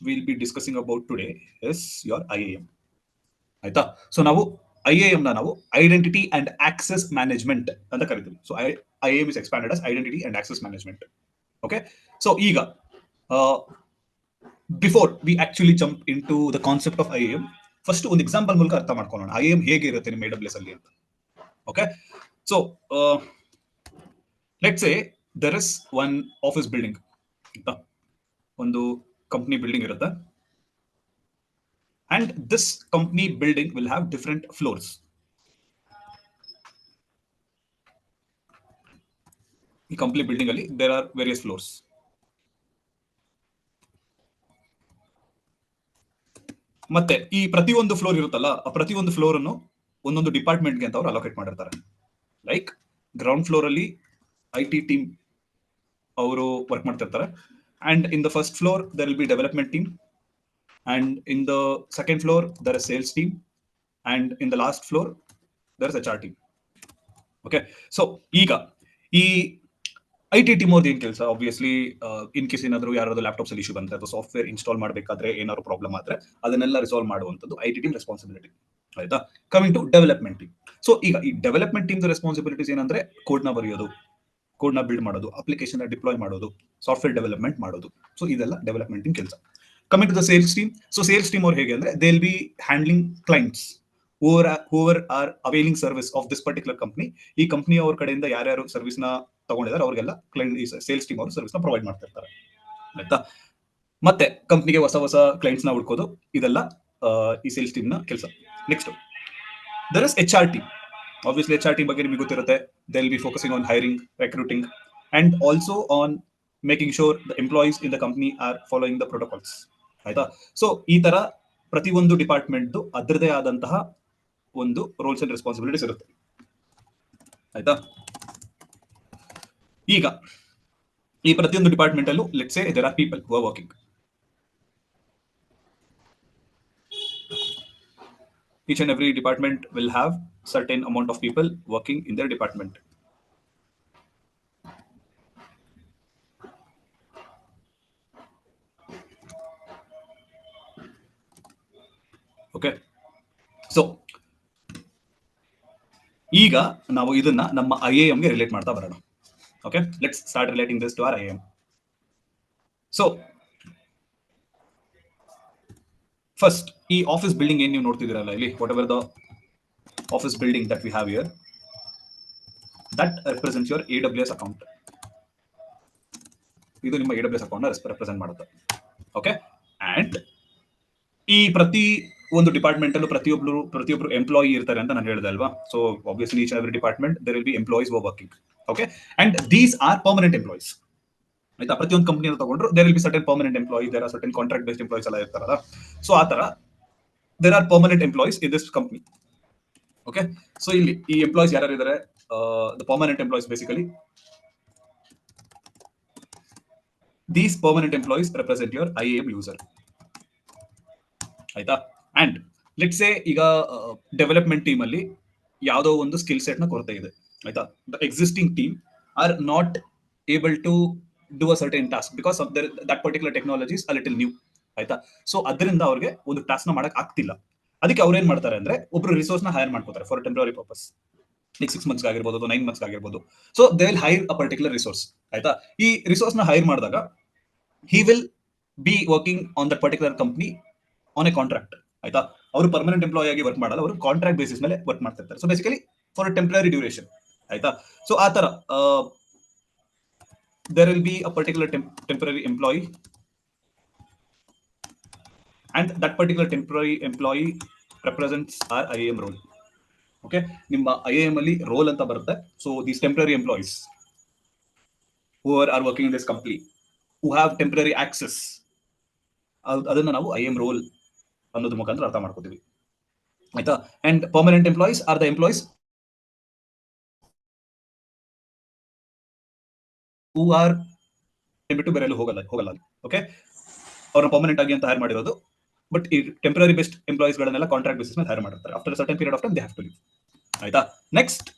we'll be discussing about today is your IAM. ಆಯ್ತಾ? So ನಾವು IAM ನ ನಾವು ಐಡೆಂಟಿಟಿ ಅಂಡ್ ಆಕ್ಸೆಸ್ ಮ್ಯಾನೇಜ್ಮೆಂಟ್ ಅಂತ ಕರಿತೀವಿ. So IAM is expanded as identity and access management. Okay, so ಈಗ before we actually jump in to the concept of IAM, first ಒಂದು example ಮೂಲಕ ಅರ್ಥ ಮಾಡ್ಕೊಳ್ಳೋಣ IAM ಹೇಗೆ ಇರುತ್ತೆ ನಿಮ್ಮ AWS ಅಲ್ಲಿ ಅಂತ. Okay, so let's say there is one office building, ಒಂದು ಕಂಪನಿ ಬಿಲ್ಡಿಂಗ್ ಇರುತ್ತೆ. And this company building will have different floors. ಈ ಕಂಪ್ನಿ ಬಿಲ್ಡಿಂಗ್ ಅಲ್ಲಿ there are various floors. ಮತ್ತೆ ಈ ಪ್ರತಿಯೊಂದು ಫ್ಲೋರ್ ಇರುತ್ತಲ್ಲ, ಆ ಪ್ರತಿಯೊಂದು ಫ್ಲೋರ್ ಅನ್ನು ಒಂದೊಂದು ಡಿಪಾರ್ಟ್ಮೆಂಟ್ಗೆ ಅಂತ ಅವರು ಅಲೋಕೇಟ್ ಮಾಡಿರ್ತಾರೆ. ಲೈಕ್ ಗ್ರೌಂಡ್ ಫ್ಲೋರ್ ಅಲ್ಲಿ IT ಟೀಮ್ ಅವರು ವರ್ಕ್ ಮಾಡ್ತಿರ್ತಾರೆ. And in the first floor there will be development team. And in the second floor there is sales team, and in the last floor there is HR team. Okay, so ಈಗ ಈ IT team ಅವ್ರದ್ದು ಏನ್ ಕೆಲಸ, obviously in case ಏನಾದ್ರು ಯಾರಾದ್ರೂ laptops ಅಲ್ಲಿ issue ಬಂದ್ರೆ ಅಥವಾ ಸಾಫ್ಟ್ವೇರ್ ಇನ್ಸ್ಟಾಲ್ ಮಾಡಬೇಕಾದ್ರೆ ಏನಾದ್ರು ಪ್ರಾಬ್ಲಮ್ ಆದ್ರೆ ಅದನ್ನೆಲ್ಲ ರಿಸಾಲ್ವ್ ಮಾಡುವಂಥದ್ದು IT ಟೀಮ್ ರೆಸ್ಪಾನ್ಸಿಬಿಲಿಟಿ. ಆಯ್ತಾ? Coming to development team. So ಈಗ ಈ ಡೆವಲಪ್ಮೆಂಟ್ ಟೀಮ್ ರೆಸ್ಪಾನ್ಸಿಬಿಲಿಟೀಸ್ ಏನಂದ್ರೆ ಕೋಡ್ ನ ಬರೆಯೋದು, ಕೋಡ್ ನ ಬಿಲ್ಡ್ ಮಾಡೋದು, ಅಪ್ಲಿಕೇಶನ್ ಡಿಪ್ಲಾಯ್ ಮಾಡೋದು, ಸಾಫ್ಟ್ವೇರ್ ಡೆವಲಪ್ಮೆಂಟ್ ಮಾಡೋದು. ಸೊ ಇದೆಲ್ಲ ಡೆವಲಪ್ಮೆಂಟ್ ಟೀಮ್ ಕೆಲಸ. Coming to the sales team, so sales team or hege andre they'll be handling clients whoever are availing service of this particular company. ee company avar kadeyinda yaru service na tagondidare avargella client sales team ಅವರು service na provide ಮಾಡ್ತಾ ಇರ್ತಾರೆ. ಆಯ್ತಾ? ಮತ್ತೆ ಕಂಪನಿಗೆ ಹೊಸ clients ನ ಹುಡುಕೋದು, ಇದೆಲ್ಲ ಈ ಸೇಲ್ಸ್ ಟೀಮ್ ನ ಕೆಲಸ. Next there is HR team. Obviously HR team ಬಗ್ಗೆ ನಿಮಗೆ ಗೊತ್ತಿರುತ್ತೆ. they'll be focusing on hiring, recruiting and also on making sure the employees in the company are following the protocols. ಆಯ್ತಾ? So ಈ ತರ ಪ್ರತಿಯೊಂದು department ಅದರದೇ ಆದಂತಹ ಒಂದು ರೋಲ್ಸ್ ಅಂಡ್ ರೆಸ್ಪಾನ್ಸಿಬಿಲಿಟೀಸ್ ಇರುತ್ತೆ. ಆಯ್ತಾ? ಈಗ ಈ ಪ್ರತಿಯೊಂದು ಡಿಪಾರ್ಟ್ಮೆಂಟ್ ಅಲ್ಲೂ let's say there are people who are working. Each and every department will have certain amount of people working in their department. Okay, so ಈಗ ನಾವು ಇದನ್ನ ನಮ್ಮ IAM ಗೆ ರಿಲೇಟ್ ಮಾಡ್ತಾ ಬರೋಣ. Okay, let's start relating this to our IAM. So first ಈ office building ಏನ್ ನೀವು ನೋಡ್ತಿದ್ದೀರಲ್ಲ ಇಲ್ಲಿ, whatever the office building that we have here, that represents your AWS account. ಇದು ನಿಮ್ಮ AWS ಅಕೌಂಟ್ ನ ರೆಪ್ರೆಸೆಂಟ್ ಮಾಡುತ್ತೆ. ಓಕೆ, ಅಂಡ್ ಈ ಪ್ರತಿ ಒಂದು ಡಿಪಾರ್ಟ್ಮೆಂಟ್ ಅಲ್ಲೂ ಪ್ರತಿಯೊಬ್ರು ಎಂಪ್ಲಾಯಿ ಇರ್ತಾರೆ ಅಂತ ನಾನು ಹೇಳಿದೆ ಅಲ್ವಾ. So obviously each every department there will be employees who are working. Okay, and these are permanent employees. ಆಯ್ತಾ? ಪ್ರತಿಯೊಂದು ಕಂಪನಿ ಅಂತ ತಗೊಂಡ್ರು there will be certain permanent employees, there are certain contract based employees ಎಲ್ಲ ಇರ್ತಾರಲ್ಲ. So ಆ ತರ there are permanent employees in this company. Okay, so ಇಲ್ಲಿ ಈ ಎಂಪ್ಲಾಯೀಸ್ ಯಾರು ಇದ್ದಾರೆ, the permanent employees basically these permanent employees represent your IAM user. ಆಯ್ತಾ? And let's say ಈಗ ಡೆವಲಪ್ಮೆಂಟ್ ಟೀಮ್ ಅಲ್ಲಿ ಯಾವುದೋ ಒಂದು ಸ್ಕಿಲ್ ಸೆಟ್ ನ ಕೊರತೆ ಇದೆ. ಆಯ್ತಾ? The existing team are not able to do a certain task because of that particular technology is a little new. ಆಯ್ತಾ? ಸೊ ಅದರಿಂದ ಅವ್ರಿಗೆ ಒಂದು ಟಾಸ್ಕ್ ನ ಮಾಡಕ್ ಆಗ್ತಿಲ್ಲ. ಅದಕ್ಕೆ ಅವ್ರು ಏನ್ ಮಾಡ್ತಾರೆ ಅಂದ್ರೆ ಒಬ್ರು ರಿಸೋರ್ಸ್ ನ ಹೈರ್ ಮಾಡ್ಕೋತಾರೆ ಫಾರ್ ಟೆಂಪರರಿ ಪರ್ಪಸ್. ಈಗ 6 months ಆಗಿರ್ಬೋದು ಅಥವಾ 9 months ಆಗಿರ್ಬೋದು. So they will hire a particular resource. ಆಯ್ತಾ? ಈ ರಿಸೋರ್ಸ್ ನ ಹೈರ್ ಮಾಡಿದಾಗ he will be working on that particular company on a contract. ಆಯ್ತಾ? ಅವರು ಪರ್ಮನೆಂಟ್ ಎಂಪ್ಲಾಯ್ ಆಗಿ ವರ್ಕ್ ಮಾಡಲ್ಲ, ಅವರು ಕಾಂಟ್ರಾಕ್ಟ್ ಬೇಸಿಸ್ ಮೇಲೆ ವರ್ಕ್ ಮಾಡ್ತಾ ಇರ್ತಾರೆ. So basically for temporary duration. ಆಯ್ತಾ? ಸೊ ಆ ತರ there will be a particular temporary employee, and that particular temporary employee represents our IAM role. Okay, ನಿಮ್ಮ IAM ಅಲ್ಲಿ ರೋಲ್ ಅಂತ ಬರುತ್ತೆ. So these temporary employees who are working in this company who have temporary access, ಅದನ್ನ ನಾವು IAM roll ಅನ್ನೋದ್ರ ಮುಖಾಂತರ ಅರ್ಥ ಮಾಡ್ಕೋತೀವಿ. ಆಯ್ತಾ? And permanent employees are the employees who R ಬಿಟ್ಟು ಬೇರೆ ಎಲ್ಲೂ ಹೋಗಲ್ಲ. ಓಕೆ, ಅವ್ರನ್ನ ಪರ್ಮನೆಂಟ್ ಆಗಿ ಅಂತ ಹೈರ್ ಮಾಡಿರೋದು. ಬಟ್ ಈ ಟೆಂಪರರಿ ಬೇಸ್ಡ್ ಎಂಪ್ಲಾಯೀಸ್ ಗಳನ್ನೆಲ್ಲ ಕಾಂಟ್ರಾಕ್ಟ್ ಬೇಸಿಸ್ ಮೇಲೆ ಹೈರ್ ಮಾಡಿರ್ತಾರೆ. After certain period of time they have to leave. ಆಯ್ತಾ? ನೆಕ್ಸ್ಟ್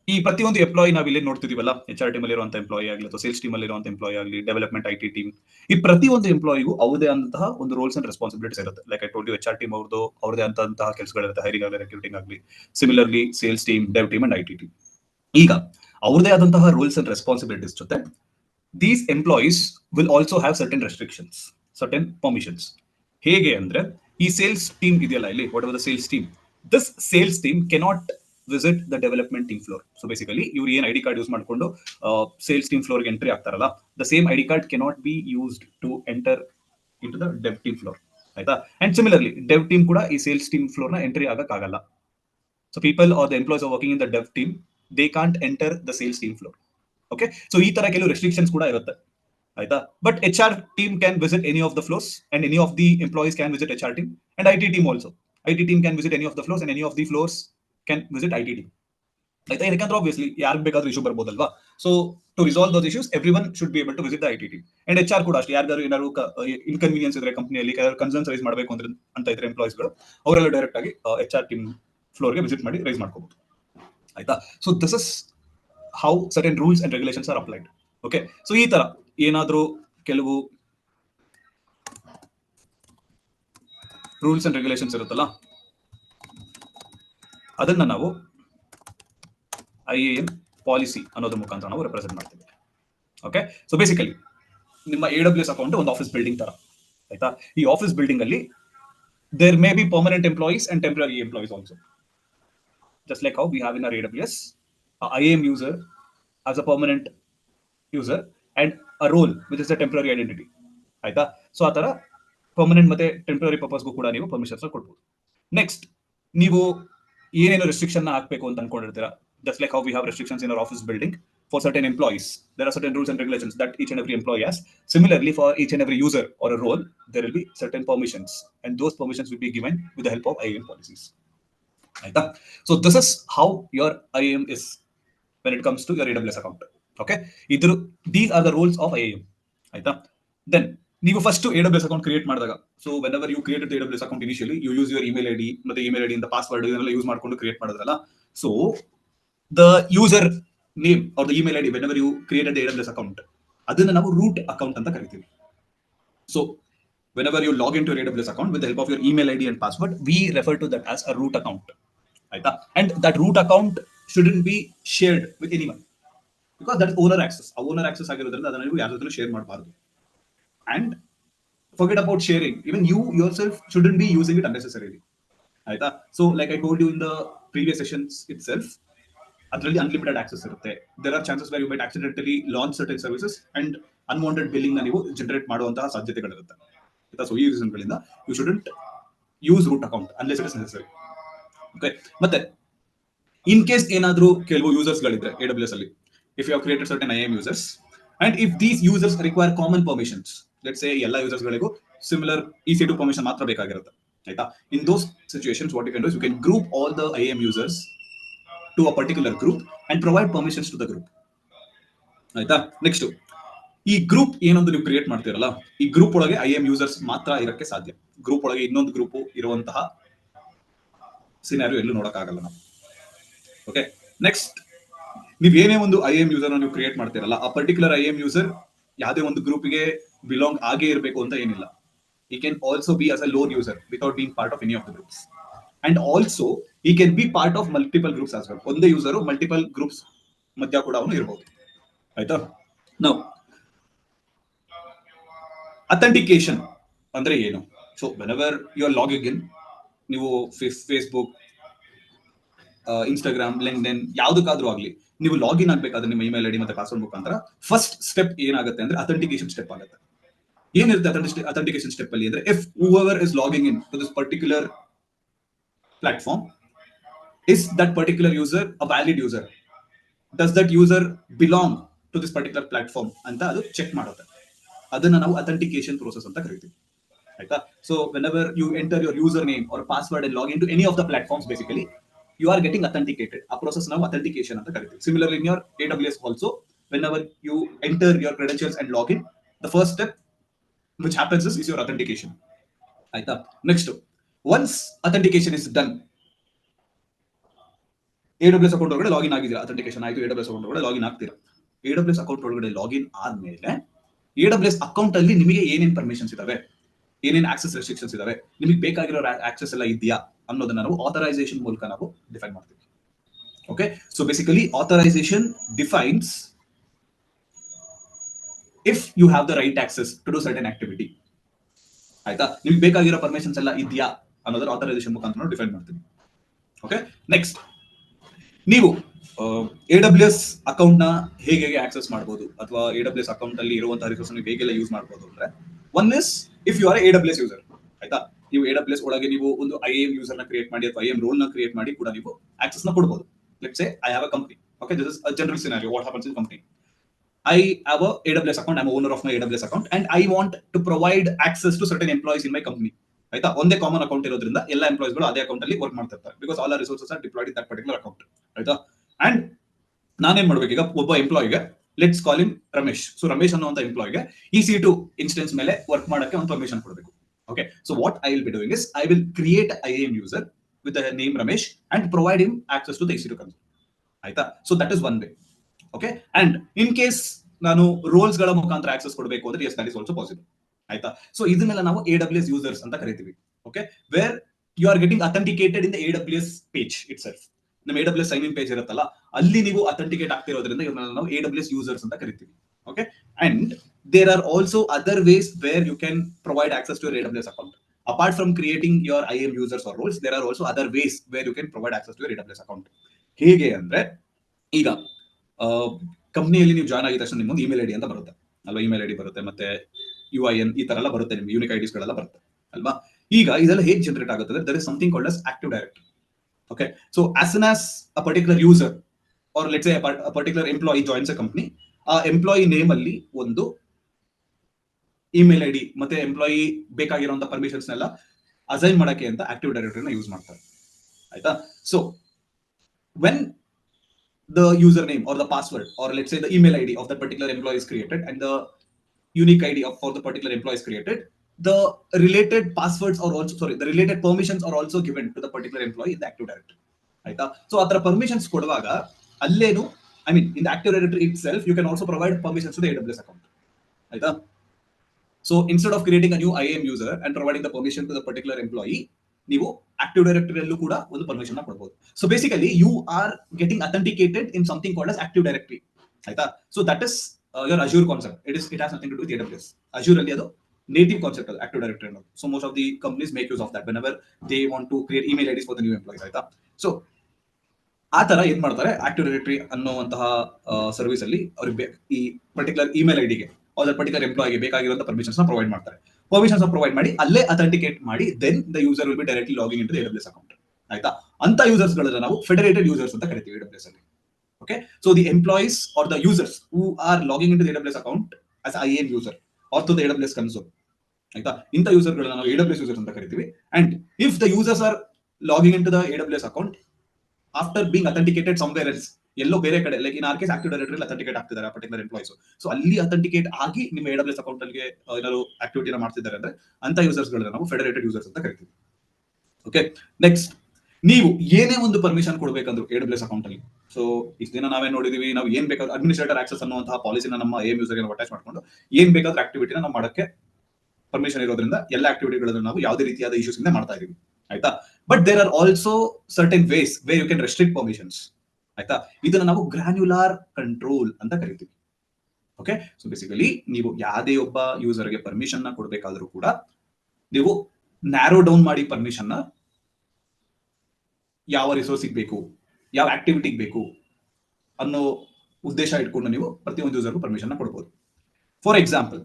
ಈ ಪ್ರತಿಯೊಂದು ಎಂಪ್ಲಾಯಿ ನಾವು ಇಲ್ಲಿ ನೋಡ್ತಿದೀವಲ್ಲ, HR ಟೀಮ್ ಅಲ್ಲಿ ಇರುವಂತ ಎಂಪ್ಲಾಯಿ ಆಗಲಿ ಅಥವಾ ಸೇಲ್ಸ್ ಟೀಮ್ ಅಲ್ಲಿ ಇರುವಂತ ಎಂಪ್ಲಾಯಿ ಆಗಲಿ, ಡೆವಲಪ್ಮೆಂಟ್ IT ಟೀಮ್, ಈ ಪ್ರತಿಯೊಂದು ಎಂಪ್ಲಾಯಿಗೂ ಅವರದೇ ಆದಂತಹ ಒಂದು ರೋಲ್ಸ್ ಅಂಡ್ ರೆಸ್ಪಾನ್ಸಿಬಿಲಿಟೀಸ್ ಇರುತ್ತೆ. Like I told you, HR team ಅವ್ರದೇ ಆದಂತಹ ಕೆಲಸಗಳಿರುತ್ತೆ, ಹೈರಿಂಗ್ ಆಗಲಿ, ರೆಕ್ರೂಟಿಂಗ್ ಆಗಲಿ. Similarly sales team, dev team and IT team. ಈಗ ಅವ್ರದೇ ಆದಂತಹ ರೂಲ್ಸ್ ಅಂಡ್ ರೆಸ್ಪಾನ್ಸಿಬಿಲಿಟೀಸ್ ಜೊತೆ these employees will also have certain restrictions, certain permissions. ಹೇಗೆ ಅಂದ್ರೆ, ಈ ಸೇಲ್ಸ್ ಟೀಮ್ ಇದೆಯಲ್ಲ ಇಲ್ಲಿ, whatever the sales team, this sales team cannot visit the development team floor. So basically ಇವ್ರು ಏನ್ ID ಕಾರ್ಡ್ ಯೂಸ್ ಮಾಡ್ಕೊಂಡು sales team ಫ್ಲೋರ್ಗೆ entry ಆಗ್ತಾರಲ್ಲ, the same ID card cannot be used to enter in to the dev team floor. ಆಯ್ತಾ? And similarly dev team ಕೂಡ ಈ sales team floor ನ entry ಆಗಕ್ಕಾಗಲ್ಲ. So people are the employees are working in the dev team, they can't enter the sales team floor. Okay, so ಈ ತರ ಕೆಲವು restrictions ಕೂಡ ಇರುತ್ತೆ. ಆಯ್ತಾ? But HR team can visit any of the floors and any of the employees can visit HR team and IT team also. IT team can visit any of the floors and any of the floors can visit IT team. ಆಯ್ತಾ? ಯಾಕಂದ್ರೆ obviously ಯಾರಿಗೆ ಬೇಕಾದ್ರೂ issue ಬರ್ಬೋದಲ್ವಾ. So to resolve those issues everyone should be able to visit the IT team. And HR ಕೂಡ ಅಷ್ಟೇ, ಯಾರಿಗಾದ್ರು ಏನಾದ್ರು inconvenience ಇದ್ರೆ ಕಂಪನಿಯಲ್ಲಿ ಕನ್ಸರ್ನ್ಸ್ ರೈಸ್ ಮಾಡಬೇಕು ಅಂದ್ರೆ ಅಂತ ಇದ್ರೆ ಎಂಪ್ಲಾಯೀಸ್ಗಳು, ಅವರೆಲ್ಲ ಡೈರೆಕ್ಟ್ ಆಗಿ HR ಟೀಮ್ ಫ್ಲೋರ್ಗೆ ವಿಸಿಟ್ ಮಾಡಿ ರೈಸ್ ಮಾಡ್ಕೋಬಹುದು. ಆಯ್ತಾ? So this is how certain rules and regulations are applied. Okay, so ಈ ತರ ಏನಾದ್ರೂ ಕೆಲವು ರೂಲ್ಸ್ ಅಂಡ್ ರೆಗ್ಯುಲೇಷನ್ಸ್ ಇರುತ್ತಲ್ಲ, ಅದನ್ನ ನಾವು IAM ಪಾಲಿಸಿ ಅನ್ನೋದ್ರ ಮುಖಾಂತರ ನಾವು ರೆಪ್ರೆಸೆಂಟ್ ಮಾಡ್ತೀವಿ. ಓಕೆ, ಸೊ ಬೇಸಿಕಲಿ ನಿಮ್ಮ AWS ಅಕೌಂಟ್ ಒಂದು ಆಫೀಸ್ ಬಿಲ್ಡಿಂಗ್ ತರ. ಆಯ್ತಾ? ಈ ಆಫೀಸ್ ಬಿಲ್ಡಿಂಗ್ ಅಲ್ಲಿ there may be permanent employees and temporary employees also. Just like how we have in our AWS, IAM user as a permanent user and a role which is a temporary identity. ಆಯ್ತಾ? So ಆ ತರ permanent ಮತ್ತೆ temporary ಪರ್ಪಸ್ಗೂ ಕೂಡ ನೀವು permissions ಕೊಡ್ಬೋದು. Next, ನೀವು ಏನೇನು restriction ಹಾಕಬೇಕು ಅಂತ ಅನ್ಕೊಂಡಿರ್ತೀರಾ, just like how we have restrictions in our office building for certain employees, there are certain rules and regulations that each and every employee has. Similarly, for each and every user or a role, there will be certain permissions, and those permissions will be given with the help of IAM policies. ಆಯ್ತಾ? So this is how your IAM is when it comes to your AWS account. Okay, these are the rules of IAM. ಆಯ್ತಾ? Then ನೀವು first AWS account create ಮಾಡಿದಾಗ, so whenever you created AWS account initially, you use your email ID ಮತ್ತೆ email ID ಇಂದ password ಇದನ್ನೆಲ್ಲ use ಮಾಡ್ಕೊಂಡು create ಮಾಡಿದ್ರಲ್ಲ, so the user name or the email ID whenever you created AWS account, ಅದನ್ನ ನಾವು root account ಅಂತ ಕರಿತೀವಿ. So whenever you log into your AWS account with the help of your email ID and password, we refer to that as a root account. Aita? And that root account shouldn't be shared with anyone because that's owner access. Our owner access ಆಗಿರೋದ್ರಿಂದ ಅದನ್ನ ನೀವು ಯಾರ ಜೊತೆಲೂ share ಮಾಡಬಾರದು. And forget about sharing. Even you yourself shouldn't be using it unnecessarily. Aita? So like I told you in the previous sessions itself, ಅದರಲ್ಲಿ unlimited access ಇರುತ್ತೆ. There are chances where you might accidentally launch certain services and unwanted billing ನ ನೀವು generate ಮಾಡುವಂತಹ ಸಾಧ್ಯತೆಗಳಿರುತ್ತೆ. So ಈ ರೀಸನ್ಗಳಿಂದ you shouldn't use root account unless it is necessary. Okay, ಮತ್ತೆ in case ಏನಾದರೂ ಕೆಲವು ಯೂಸರ್ಸ್ ಗಳಿದ್ರೆ AWS ಅಲ್ಲಿ, if you have created certain IAM users and if these users require common permissions, let's say ಎಲ್ಲ users ಗಳಿಗೂ similar EC2 permission ಮಾತ್ರ ಬೇಕಾಗಿರುತ್ತೆ. ಆಯ್ತಾ? In those situations what you can do is you can group all the IAM users to a particular group and provide permissions to the group. ಆಯ್ತಾ? Next, ಈ group ಏನೊಂದು ನೀವು create ಮಾಡ್ತೀರಲ್ಲ, ಈ group ಒಳಗೆ IAM ಯೂಸರ್ಸ್ ಮಾತ್ರ ಇರಕ್ಕೆ ಸಾಧ್ಯ. ಗ್ರೂಪ್ ಒಳಗೆ ಇನ್ನೊಂದು ಗ್ರೂಪ್ ಇರುವಂತಹ ಸಿನಾರಿಯೋ ಎಲ್ಲೂ ನೋಡಕ್ಕಾಗಲ್ಲ ನಾವು. ಓಕೆ, ನೆಕ್ಸ್ಟ್, ನೀವು ಏನೇ ಒಂದು IAM ಯೂಸರ್ ನೀವು ಕ್ರಿಯೇಟ್ ಮಾಡ್ತೀರಲ್ಲ, ಆ ಪರ್ಟಿಕ್ಯುಲರ್ IAM ಯೂಸರ್ ಯಾವುದೇ ಒಂದು ಗ್ರೂಪ್ಗೆ ಬಿಲಾಂಗ್ ಆಗೇ ಇರಬೇಕು ಅಂತ ಏನಿಲ್ಲ. He can also be as a lone user without being part of any of the groups. And also he can be part of multiple groups as well. ಒಂದೇ user multiple groups ಮಧ್ಯ ಕೂಡ ಅವನು ಇರಬಹುದು. ಆಯ್ತಾ? ನೌ ಅಥೆಂಟಿಕೇಶನ್ ಅಂದ್ರೆ ಏನು? So whenever you are logging in, ನೀವು Facebook, Instagram, LinkedIn ಯಾವ್ದಕ್ಕಾದ್ರೂ ಆಗ್ಲಿ, ನೀವು ಲಾಗಿನ್ ಆಗ್ಬೇಕಾದ್ರೆ ನಿಮ್ಮ ಇಮೇಲ್ ID ಮತ್ತೆ ಪಾಸ್ವರ್ಡ್ ಮುಖಾಂತರ ಫಸ್ಟ್ ಸ್ಟೆಪ್ ಏನಾಗುತ್ತೆ ಅಂದ್ರೆ ಅಥೆಂಟಿಕೇಶನ್ ಸ್ಟೆಪ್ ಆಗುತ್ತೆ. ಏನಿರುತ್ತೆ ಅಥೆಂಟಿಕೇಶನ್ ಸ್ಟೆಪ್ ಅಲ್ಲಿ ಅಂದ್ರೆ, if whoever is logging in to this particular platform, is that particular user a valid user? Does that user belong to this particular platform ಅಂತ ಅದು check ಮಾಡುತ್ತೆ. ಅದನ್ನ ನಾವು ಅಥೆಂಟಿಕೇಶನ್ ಪ್ರೋಸೆಸ್ ಅಂತ ಕರಿತೀವಿ. ಆಯ್ತಾ? So whenever you enter your user name or password and log in to any of the platforms, basically you are getting authenticated. ಆ process ನಾವು ಅಥೆಂಟಿಕೇಶನ್ ಅಂತ ಕರಿತೀವಿ. Similarly in your AWS also, whenever you enter your credentials and log in, the first step which happens is your authentication. Aita? Next, once authentication is done, AWS account ಒಳಗಡೆ login ಆಗಿದ್ದೀರಾ, authentication ಆಯ್ತು, AWS account ಒಳಗಡೆ login ಆಗ್ತೀರಾ. AWS account ಒಳಗಡೆ login ಆದ್ಮೇಲೆ AWS account ಅಲ್ಲಿ ನಿಮಗೆ ಏನೇನ್ ಪರ್ಮಿಷನ್ಸ್ ಇದಾವೆ, ಏನೇನ್ ಆಕ್ಸೆಸ್ ರೆಸ್ಟ್ರಿಕ್ಷನ್ಸ್ ಇದಾವೆ, ನಿಮಗೆ ಬೇಕಾಗಿರೋ ಆಕ್ಸೆಸ್ ಎಲ್ಲ ಇದೆಯಾ ಅನ್ನೋದನ್ನ ನಾವು ಆಥರೈಸೇಷನ್ ಮೂಲಕ ನಾವು ಡಿಫೈನ್ ಮಾಡ್ತೀವಿ. Okay, so basically authorization defines if you have the right access to do certain activity. ಆಯ್ತಾ, ನಿಮ್ಗೆ ಬೇಕಾಗಿರೋ ಪರ್ಮಿಷನ್ಸ್ ಎಲ್ಲ ಇದೆಯಾ ಅನ್ನೋದನ್ನ ಆಥರೈಸೇಷನ್ ಮುಖಾಂತರ ನಾವು ಡಿಫೈನ್ ಮಾಡ್ತೀವಿ. ಓಕೆ, ನೆಕ್ಸ್ಟ್ ನೀವು AWS ಅಕೌಂಟ್ ನ ಹೇಗೆ ಆಕ್ಸೆಸ್ ಮಾಡಬಹುದು ಅಥವಾ AWS ಅಕೌಂಟ್ ಅಲ್ಲಿ ಇರುವಂತಹ ರಿಸೋರ್ಸ್ ಹೇಗೆಲ್ಲ ಯೂಸ್ ಮಾಡಬಹುದು ಅಂದ್ರೆ, one is if you are AWS user. ಆಯ್ತಾ, ನೀವು AWS ಒಳಗೆ ನೀವು ಒಂದು IAM ಯೂಸರ್ ನ ಕ್ರಿಯೇಟ್ ಮಾಡಿ ಅಥವಾ IAM ರೋಲ್ ನ ಕ್ರಿಯೇಟ್ ಮಾಡಿ ಕೂಡ ನೀವು ಆಕ್ಸೆಸ್ ನ ಕೊಡಬಹುದು. Let's say I have a company. Okay, this is a general scenario. What happens in company, I have a AWS account, I'm a owner of my AWS account and I want to provide access to certain employees in my company. ಆಯ್ತಾ, ಒಂದೇ common account ಇರೋದ್ರಿಂದ ಎಲ್ಲ employees ಗಳು ಅದೇ account ಅಲ್ಲಿ work ಮಾಡ್ತಾ ಇರ್ತಾರೆ, because all our resources are deployed in that particular account. ಆಯ್ತಾ, ಅಂಡ್ ನಾನೇನ್ ಮಾಡ್ಬೇಕು, ಈಗ ಒಬ್ಬ ಎಂಪ್ಲಾಯಿಗೆ let's call him Ramesh. So Ramesh ಅನ್ನುವಂತ ಎಂಪ್ಲಾಯಿಗೆ EC2 ಇನ್ಸ್ಟೆನ್ಸ್ ಮೇಲೆ ವರ್ಕ್ ಮಾಡಕ್ಕೆ ಒಂದು ಪರ್ಮಿಷನ್ ಕೊಡಬೇಕು. Okay, so what I will be doing is I will create IAM user with the name Ramesh and provide him access to the EC2 console. ಆಯ್ತಾ, so that is one way. Okay, and in case ನಾನು roles ಗಳ ಮುಖಾಂತರ access ಕೊಡಬೇಕು ಅಂದ್ರೆ yes, that is also possible. ಆಯ್ತಾ, so ಇದನ್ನೆಲ್ಲ ನಾವು AWS users ಅಂತ ಕರಿತೀವಿ. Okay, where you are getting authenticated in the AWS page it self. ನಮ್ಮ AWS ಸೈನ್ ಇನ್ ಪೇಜ್ ಇರುತ್ತಲ್ಲ, ಅಲ್ಲಿ ನೀವು ಅಥೆಂಟಿಕೇಟ್ ಆಗ್ತಿರೋದ್ರಿಂದ ಇವನ್ನೆಲ್ಲ ನಾವು AWS ಯೂಸರ್ಸ್ ಅಂತ ಕರಿತೀವಿ. Okay, and there are also other ways where you can provide access to your AWS account. Apart from creating your IAM users or roles, there are also other ways where you can provide access to your AWS account. ಹೇಗೆ ಅಂದ್ರೆ, ಈಗ ಕಂಪ್ನಿಯಲ್ಲಿ ನೀವು join ಆಗಿದ ತಕ್ಷಣ ನಿಮ್ಗೊಂದು email ID ಅಂತ ಬರುತ್ತೆ ಅಲ್ವಾ, ಇಮೇಲ್ ಐಡಿ ಬರುತ್ತೆ, ಮತ್ತೆ UIN ಈ ತರ ಎಲ್ಲ ಬರುತ್ತೆ, ನಿಮ್ಗೆ ಯೂನಿಕ್ ಐಡಿಸ್ ಗಳೆಲ್ಲ ಬರುತ್ತೆ ಅಲ್ವಾ. ಈಗ ಇದೆಲ್ಲ ಹೇಗೆ ಜನರೇಟ್ ಆಗುತ್ತೆ ಅಂದ್ರೆ, there is something called as active directory. Okay, so as soon as a particular user or let's say a particular employee joins a company, ಆ ಎಂಪ್ಲಾಯಿ ನೇಮ್ ಅಲ್ಲಿ ಒಂದು ಇಮೇಲ್ ಐಡಿ ಮತ್ತೆ ಎಂಪ್ಲಾಯಿ ಬೇಕಾಗಿರುವಂತ ಪರ್ಮಿಷನ್ಸ್ ನೆಲ್ಲ assign ಮಾಡಕ್ಕೆ ಅಂತ active ಡೈರೆಕ್ಟರಿನ use ಮಾಡ್ತಾರೆ. ಆಯ್ತಾ, so when the username or the password or let's say the email ID of that particular employee is created and the unique ID for the particular employee is created, the related passwords are also, sorry, the related permissions are also given to the particular employee in the active directory. Aita, so adra permissions koduvaga allenu, I mean in the active directory itself you can also provide permissions to the AWS account. Aita, so instead of creating a new IAM user and providing the permission to the particular employee, ನೀವು active directory ಅಲ್ಲೂ ಕೂಡ ಒಂದು permission ಕೊಡಬಹುದು. So basically you are getting authenticated in something called as active directory. ಆಯ್ತಾ, so that is your Azure concept. It has nothing to do with AWS. Azure ಅಲ್ಲಿ ಅದು native concept ಅದು active directory ಅನ್ನೋದು. So most of the companies make use of that whenever they want to create email IDs for the new employees. ಆಯ್ತಾ, so ಆ ತರ ಏನ್ ಮಾಡ್ತಾರೆ, active directory ಅನ್ನುವಂತಹ ಸರ್ವಿಸ್ ಅಲ್ಲಿ ಅವ್ರಿಗೆ ಈ ಪರ್ಟಿಕ್ಯುಲರ್ ಇಮೇಲ್ ಐಡಿಗೆ ಆರ್ ಪರ್ಟಿಕ್ಯುಲರ್ ಎಂಪ್ಲಾಯಿಗೆ ಬೇಕಾಗಿರುವಂತಹ ಪರ್ಮಿಷನ್ಸ್ ನ ಪ್ರೊವೈಡ್ ಮಾಡ್ತಾರೆ. ಪರ್ಮಿಷನ್ಸ್ ಪ್ರೊವೈಡ್ ಮಾಡಿ ಅಲ್ಲೇ ಅಥೆಂಟಿಕೇಟ್ ಮಾಡಿ then the user will be directly logging in to AWS account. ಆಯ್ತಾ, ಅಂತ ಯೂಸರ್ಸ್ ಗಳನ್ನ ನಾವು ಫೆಡರೇಟೆಡ್ ಯೂಸರ್ಸ್ ಅಂತ ಕರಿತೀವಿ AWS ಅಲ್ಲಿ. Okay, so the employees are the users who are logging in to AWS account as IAM user or to the AWS console. ಆಯ್ತಾ, ಇಂಥ user ಗಳನ್ನ ನಾವು AWS ಯೂಸರ್ಸ್ ಅಂತ ಕರಿತೀವಿ. And if the users are logging in to the AWS account after being authenticated somewhere else, ಎಲ್ಲೋ ಬೇರೆ ಕಡೆ, like in our case active directory authenticate ಆಗ್ತಿದ್ದಾರೆ ಆ ಪರ್ಟಿಕ್ಯುಲರ್ ಎಂಪ್ಲಾಯೀಸ್. ಸೊ ಅಲ್ಲಿ ಅಥೆಂಟಿಕೇಟ್ ಆಗಿ ನಿಮ್ಮ AWS ಅಕೌಂಟ್ ಅಲ್ಲಿ ಏನಾದ್ರು ಆಕ್ಟಿವಿಟಿನ ಮಾಡ್ತಿದ್ದಾರೆ ಅಂದ್ರೆ ಅಂತ ಯೂಸರ್ಸ್ ಗಳನ್ನ ನಾವು ಫೆಡರೇಟೆಡ್ ಯೂಸರ್ಸ್ ಅಂತ ಕರಿತೀವಿ. ಓಕೆ, ನೆಕ್ಸ್ಟ್ ನೀವು ಏನೇ ಒಂದು ಪರ್ಮಿಷನ್ ಕೊಡಬೇಕಂದ್ರು AWS ಅಕೌಂಟ್ ಅಲ್ಲಿ, ಸೊ ಇಷ್ಟು ದಿನ ನಾವೇ ನೋಡಿದೀವಿ, ನಾವು ಏನ್ ಬೇಕಾದ್ರೂ ಅಡ್ಮಿನಿಸ್ಟ್ರೇಟರ್ ಆಕ್ಸೆಸ್ ಅನ್ನುವಂತಹ ಪಾಲಿಸಿನ ನಮ್ಮ IAM ಯೂಸರ್ಗೆ ಅಟ್ಯಾಚ್ ಮಾಡ್ಕೊಂಡು ಏನ್ ಬೇಕಾದ್ರೂ ಆಕ್ಟಿವಿಟಿನ ನಾವು ಮಾಡಕ್ಕೆ ಪರ್ಮಿಷನ್ ಇರೋದ್ರಿಂದ ಎಲ್ಲ ಆಕ್ಟಿವಿಟಿಗಳನ್ನು ನಾವು ಯಾವುದೇ ರೀತಿಯಾದ ಇಶ್ಯೂಸ್ ಇಂದ ಮಾಡ್ತಾ ಇದೀವಿ. ಆಯ್ತಾ, but there are also certain ways where you can restrict permissions. ಆಯ್ತಾ, ಇದನ್ನ ನಾವು ಗ್ರಾನ್ಯುಲಾರ್ ಕಂಟ್ರೋಲ್ ಅಂತ ಕರಿತೀವಿ. ಓಕೆ, ಸೊ ಬೇಸಿಕಲಿ ನೀವು ಯಾವುದೇ ಒಬ್ಬ ಯೂಸರ್ಗೆ ಪರ್ಮಿಷನ್ ನ ಕೊಡಬೇಕಾದ್ರೂ ಕೂಡ ನೀವು ನ್ಯಾರೋ ಡೌನ್ ಮಾಡಿ ಪರ್ಮಿಷನ್ ನ ಯಾವ ರಿಸೋರ್ಸಿಗೆ ಬೇಕು, ಯಾವ ಆಕ್ಟಿವಿಟಿಗೆ ಬೇಕು ಅನ್ನೋ ಉದ್ದೇಶ ಇಟ್ಕೊಂಡು ನೀವು ಪ್ರತಿಯೊಂದು ಯೂಸರ್ಗೂ ಪರ್ಮಿಷನ್ ನ ಕೊಡಬಹುದು. ಫಾರ್ ಎಕ್ಸಾಂಪಲ್,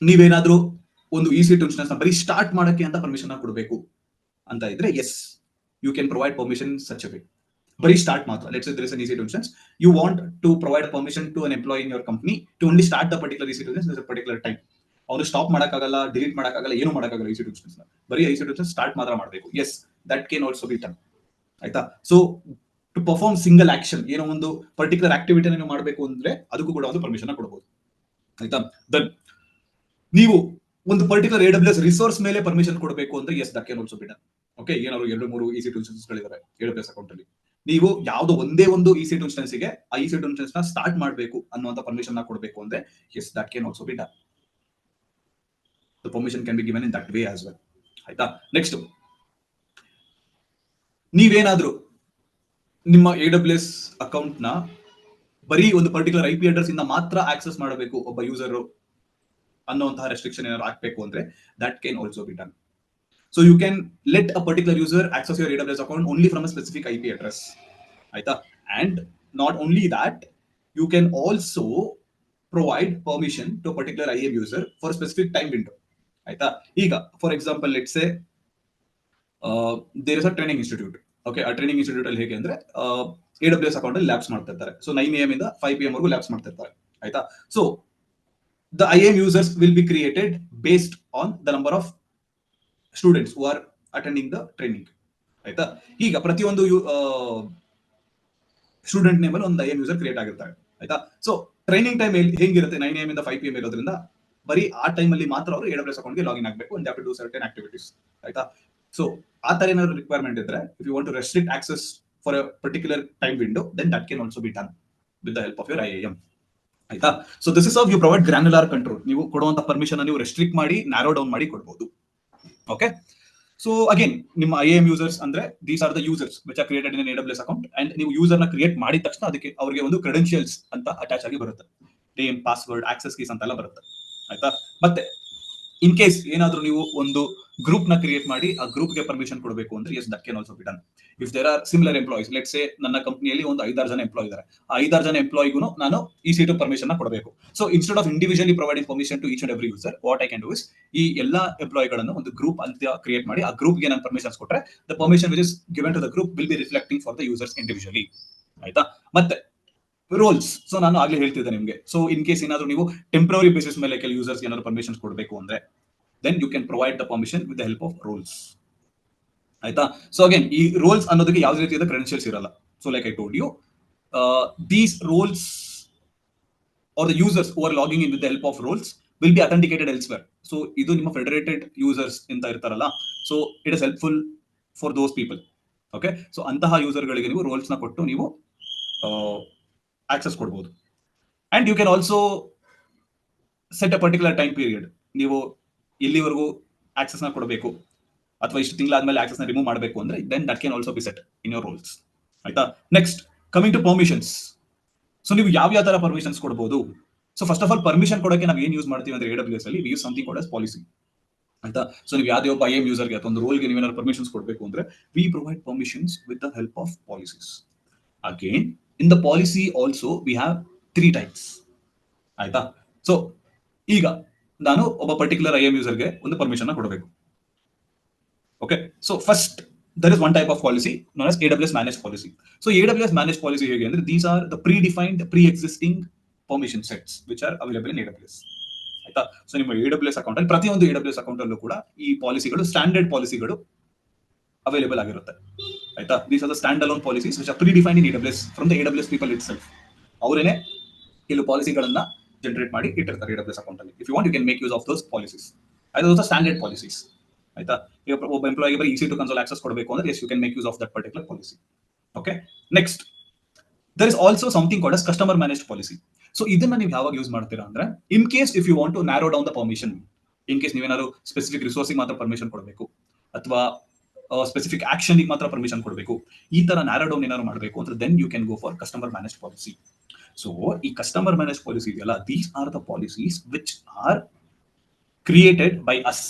ನೀವೇನಾದ್ರೂ ಒಂದು EC2 ಇನ್ಸ್ಟೆನ್ಸ್ ನ ಬರೀ ಸ್ಟಾರ್ಟ್ ಮಾಡಕ್ಕೆ ಅಂತ ಪರ್ಮಿಷನ್ ನ ಕೊಡಬೇಕು ಅಂತ ಇದ್ರೆ, yes you can provide permission such a way. ಬರೀ ಸ್ಟಾರ್ಟ್ ಮಾತ್ರ. Let's say there is an EC2 instance, you want to provide a permission to an employee in your company to only start the particular EC2 instance at a particular time. ಅವರು stop ಮಾಡಕ್ಕಾಗಲ್ಲ, delete ಮಾಡಕ್ಕಾಗಲ್ಲ, ಏನು ಮಾಡಕ್ಕಾಗಲ್ಲ EC2 instance ನ. ಬರೀ EC2 instance start ಮಾತ್ರ ಮಾಡಬೇಕು. Yes, that can also be done. ಆಯ್ತಾ, so to perform single action, ಏನೋ ಒಂದು ಪರ್ಟಿಕ್ಯುಲರ್ ಆಕ್ಟಿವಿಟಿ ನೀವು ಮಾಡಬೇಕು ಅಂದ್ರೆ ಅದಕ್ಕೂ ಕೂಡ ಒಂದು ಪರ್ಮಿಷನ್ ಕೊಡಬಹುದು. ಆಯ್ತಾ, ದೆನ್ ನೀವು ಒಂದು ಪರ್ಟಿಕ್ಯುಲರ್ AWS ರಿಸೋರ್ಸ್ ಮೇಲೆ ಪರ್ಮಿಷನ್ ಕೊಡಬೇಕು ಅಂದ್ರೆ yes, that can also be done. Okay, ಏನಾದ್ರು 2-3 EC2 ಇನ್ಸ್ಟೆನ್ಸ್ ಗಳಿದಾವೆ AWS ಅಕೌಂಟ್ ಅಲ್ಲಿ, ನೀವು ಯಾವುದೋ ಒಂದೇ ಒಂದು EC2 ಇನ್ಸ್ಟೆನ್ಸ್ಗೆ ಆ EC2 ಇನ್ಸ್ಟೆನ್ಸ್ ನ ಸ್ಟಾರ್ಟ್ ಮಾಡಬೇಕು ಅನ್ನುವಂತ ಪರ್ಮಿಷನ್ ನ ಕೊಡಬೇಕು ಅಂದ್ರೆ yes that can also be done. The permission can be given in that way as well. ಆಯ್ತಾ. ನೆಕ್ಸ್ಟ್, ನೀವೇನಾದ್ರೂ ನಿಮ್ಮ AWS ಅಕೌಂಟ್ ನ ಬರೀ ಒಂದು ಪರ್ಟಿಕ್ಯುಲರ್ IP ಅಡ್ರೆಸ್ ಇಂದ ಮಾತ್ರ ಆಕ್ಸೆಸ್ ಮಾಡಬೇಕು ಒಬ್ಬ ಯೂಸರ್ ಅನ್ನುವಂತಹ ರೆಸ್ಟ್ರಿಕ್ಷನ್ ಏನಾದ್ರು ಹಾಕಬೇಕು ಅಂದ್ರೆ that can also be done. So you can let a particular user access your AWS account only from a specific IP address. Aita. And not only that, you can also provide permission to a particular IAM user for a specific time window. Aita. Iga, for example, let's say there is a training institute. Okay, a training institute ಅಲ್ಲಿ ಹೇಗೆ ಅಂದ್ರೆ AWS account ಅಲ್ಲಿ labs ಮಾಡ್ತಾ ಇರ್ತಾರೆ. So 9 AM ಇಂದ 5 PM ವರೆಗೂ labs ಮಾಡ್ತಾ ಇರ್ತಾರೆ. ಆಯ್ತಾ. So the IAM users will be created based on the number of students who are attending the training. ಆಯ್ತಾ. ಈಗ ಪ್ರತಿಯೊಂದು ಸ್ಟೂಡೆಂಟ್ ನೇಮ್ ಅಲ್ಲಿ ಒಂದು IAM ಯೂಸರ್ ಕ್ರಿಯೇಟ್ ಆಗಿರ್ತಾರೆ. ಆಯ್ತಾ. ಸೊ ಟ್ರೈನಿಂಗ್ ಟೈಮ್ ಹೇಗಿರುತ್ತೆ 9 AM ಇಂದ 5 PM ಇರೋದ್ರಿಂದ ಬರೀ ಆ ಟೈಮ್ ಅಲ್ಲಿ ಮಾತ್ರ ಅವರು AWS ಅಕೌಂಟ್ ಗೆ ಲಾಗಿನ್ ಆಗಬೇಕು and have to do certain activities. ಆಯ್ತಾ. ಸೊ ಆ ತರ ಏನಾದ್ರು ರಿಕ್ವೈರ್ಮೆಂಟ್ ಇದ್ರೆ if you want to restrict access for a particular time window then that can also be done with the help of your IAM. ಆಯ್ತಾ. So this is how you provide granular control. ನೀವು ಕೊಡುವಂತ permission ನೀವು restrict ಮಾಡಿ narrow down ಮಾಡಿ ಕೊಡಬಹುದು. Okay. So again, ನಿಮ್ಮ IAM users ಅಂದ್ರೆ these are the users which are created in an AWS account and ನೀವು ಯೂಸರ್ ನ ಕ್ರಿಯೇಟ್ ಮಾಡಿದ ತಕ್ಷಣ ಅದಕ್ಕೆ ಅವರಿಗೆ ಒಂದು ಕ್ರೆಡೆನ್ಶಿಯಲ್ಸ್ ಅಂತ ಅಟ್ಯಾಚ್ ಆಗಿ ಬರುತ್ತೆ. ನೇಮ್, ಪಾಸ್ವರ್ಡ್, ಆಕ್ಸೆಸ್ ಕೀಸ್ ಅಂತೆಲ್ಲ ಬರುತ್ತೆ. ಆಯ್ತಾ. ಮತ್ತೆ ಇನ್ ಕೇಸ್ ಏನಾದ್ರೂ ನೀವು ಒಂದು ಗ್ರೂಪ್ ನ ಕ್ರಿಯೇಟ್ ಮಾಡಿ ಆ ಗ್ರೂಪ್ ಗೆ ಪರ್ಮಿಷನ್ ಕೊಡಬೇಕು ಅಂದ್ರೆ yes that can also be done. If there are similar employees, let's say ನನ್ನ ಕಂಪನಿಯಲ್ಲಿ ಒಂದು 5-6 ಜನ ಎಂಪ್ಲಾಯ್ ಇದ್ದಾರೆ. ಆ 5-6 ಜನ ಎಂಪ್ಲಾಯಿಗೂ ನಾನು EC2 ಪರ್ಮಿಷನ್ ನ ಕೊಡಬೇಕು. So instead of individually providing permission to each and every user, what I can do is ಈ ಎಲ್ಲಾ ಎಂಪ್ಲಾಯಿಗಳನ್ನು ಒಂದು ಗ್ರೂಪ್ ಅಂತ ಕ್ರಿಯೇಟ್ ಮಾಡಿ ಆ ಗ್ರೂಪ್ ಗೆ ನಾನು ಪರ್ಮಿಷನ್ಸ್ ಕೊಟ್ರೆ the permission which is given to the group will be reflecting for the users individually. ಆಯ್ತಾ. ಮತ್ತೆ ರೋಲ್ಸ್. ಸೊ ನಾನು ಆಗ್ಲೇ ಹೇಳ್ತಿದ್ದೆ ನಿಮಗೆ. ಸೊ ಇನ್ ಕೇಸ್ ಏನಾದ್ರು ನೀವು ಟೆಂಪರರಿ ಬೇಸಿಸ್ ಮೇಲೆ ಕೆಲವು ಯೂಸರ್ಸ್ ಏನಾದ್ರು ಪರ್ಮಿಷನ್ಸ್ ಕೊಡಬೇಕು ಅಂದ್ರೆ then you can provide the permission with the help of roles. ಆಯ್ತಾ. ಸೊ ಅಗೇನ್ ಈ ರೋಲ್ಸ್ ಅನ್ನೋದಕ್ಕೆ ಯಾವುದೇ ರೀತಿಯಾದ ಕ್ರೆಡೆನ್ಶಿಯಲ್ಸ್ ಇರಲ್ಲ. So like I told you, these roles or the users who are logging in with the help of roles will be authenticated elsewhere. So ಇದು ನಿಮ್ಮ federated users ಅಂತ ಇರ್ತಾರಲ್ಲ, so it is helpful for those people. Okay. So ಅಂತಹ user ಗಳಿಗೆ ನೀವು roles ನ ಕೊಟ್ಟು ನೀವು ಆಕ್ಸೆಸ್ ಕೊಡಬಹುದು. And you can also set a particular time period. ನೀವು ಇಲ್ಲಿವರೆಗೂ ಆಕ್ಸೆಸ್ ನ ಕೊಡಬೇಕು ಅಥವಾ ಇಷ್ಟು ತಿಂಗಳಾದ್ಮೇಲೆ ಆಕ್ಸೆಸ್ ನ ರಿಮೂವ್ ಮಾಡಬೇಕು ಅಂದ್ರೆ then that can also be set in your roles. ಆಯ್ತಾ. Next, coming to permissions. So ನೀವು ಯಾವ ತರ ಪರ್ಮಿಷನ್ಸ್ ಕೊಡಬಹುದು? So first of all permission ಕೊಡಕ್ಕೆ ನಾವು ಏನ್ ಯೂಸ್ ಮಾಡ್ತೀವಿ ಅಂದ್ರೆ AWS ಅಲ್ಲಿ we use something called as policy. ಆಯ್ತಾ. ಸೊ ನೀವು ಯಾವುದೇ ಒಬ್ಬ IAM ಯೂಸರ್ಗೆ ಅಥವಾ ಒಂದು ರೋಲ್ಗೆ ನೀವೇನಾದ್ರು ಪರ್ಮಿಷನ್ಸ್ ಕೊಡಬೇಕು ಅಂದ್ರೆ we provide permissions with the help of policies. Again in the policy also we have 3 types. ಆಯ್ತಾ. ಸೊ ಈಗ ನಾನು ಒಬ್ಬ ಪರ್ಟಿಕ್ಯುಲರ್ IAM ಯೂಸರ್ಗೆ ಒಂದು ಪರ್ಮಿಷನ್ ಕೊಡಬೇಕು. Okay. So first there is one type of policy known as AWS managed policy. So AWS managed policy ಹೇಗೆ ಅಂದ್ರೆ these are the predefined pre-existing permission sets which are available in AWS. ಆಯ್ತಾ. So ನಿಮ್ಮ AWS account ಅಲ್ಲಿ ಪ್ರತಿಯೊಂದು AWS account ಅಲ್ಲೂ ಕೂಡ ಈ ಪಾಲಿಸಿಗಳು ಸ್ಟ್ಯಾಂಡರ್ಡ್ ಪಾಲಿಸಿಗಳು ಅವೈಲೇಬಲ್ ಆಗಿರುತ್ತೆ. ಆಯ್ತಾ. these are the standalone policies which are predefined in AWS from the AWS people itself. ಅವರೇನೆ ಕೆಲವು ಪಾಲಿಸಿಗಳನ್ನ ಜನರೇಟ್ ಮಾಡಿ ಇಟ್ಟಿರ್ತಾರೆ AWS ಅಕೌಂಟ್ ಅಲ್ಲಿ. If you want you can make use of those policies. ಅದು ಸ್ಟ್ಯಾಂಡರ್ಡ್ ಪಾಲಿಸೀಸ್. ಆಯ್ತಾ. ಈಗ ಒಬ್ಬ ಎಂಪ್ಲಾಯಿಗೆ ಬರೀ EC2 ಕನ್ಸೋಲ್ ಆಕ್ಸೆಸ್ ಕೊಡಬೇಕು ಅಂದ್ರೆ yes you can make use of that particular policy. Okay. Next, there is also something called as customer managed policy. So ಇದನ್ನ ನೀವು ಯಾವಾಗ ಯೂಸ್ ಮಾಡ್ತೀರಾ ಅಂದ್ರೆ ಇನ್ case if you want to narrow down the permission, in case ನೀವೇನಾದ್ರು specific ರಿಸೋರ್ಸಿಗೆ ಮಾತ್ರ permission ಕೊಡಬೇಕು ಅಥವಾ ಸ್ಪೆಸಿಫಿಕ್ ಆಕ್ಷನ್ ಮಾತ್ರ ಪರ್ಮಿಷನ್ ಕೊಡಬೇಕು, ಈ ತರ ನ್ಯಾರೋ ಡೌನ್ ಏನಾದ್ರು ಮಾಡಬೇಕು ಅಂದ್ರೆ then you can go for customer manage policy. So ಈ ಕಸ್ಟಮರ್ ಮ್ಯಾನೇಜ್ ಪಾಲಿಸಿ ಇದೆಯಲ್ಲ, these are the policies which are created by us.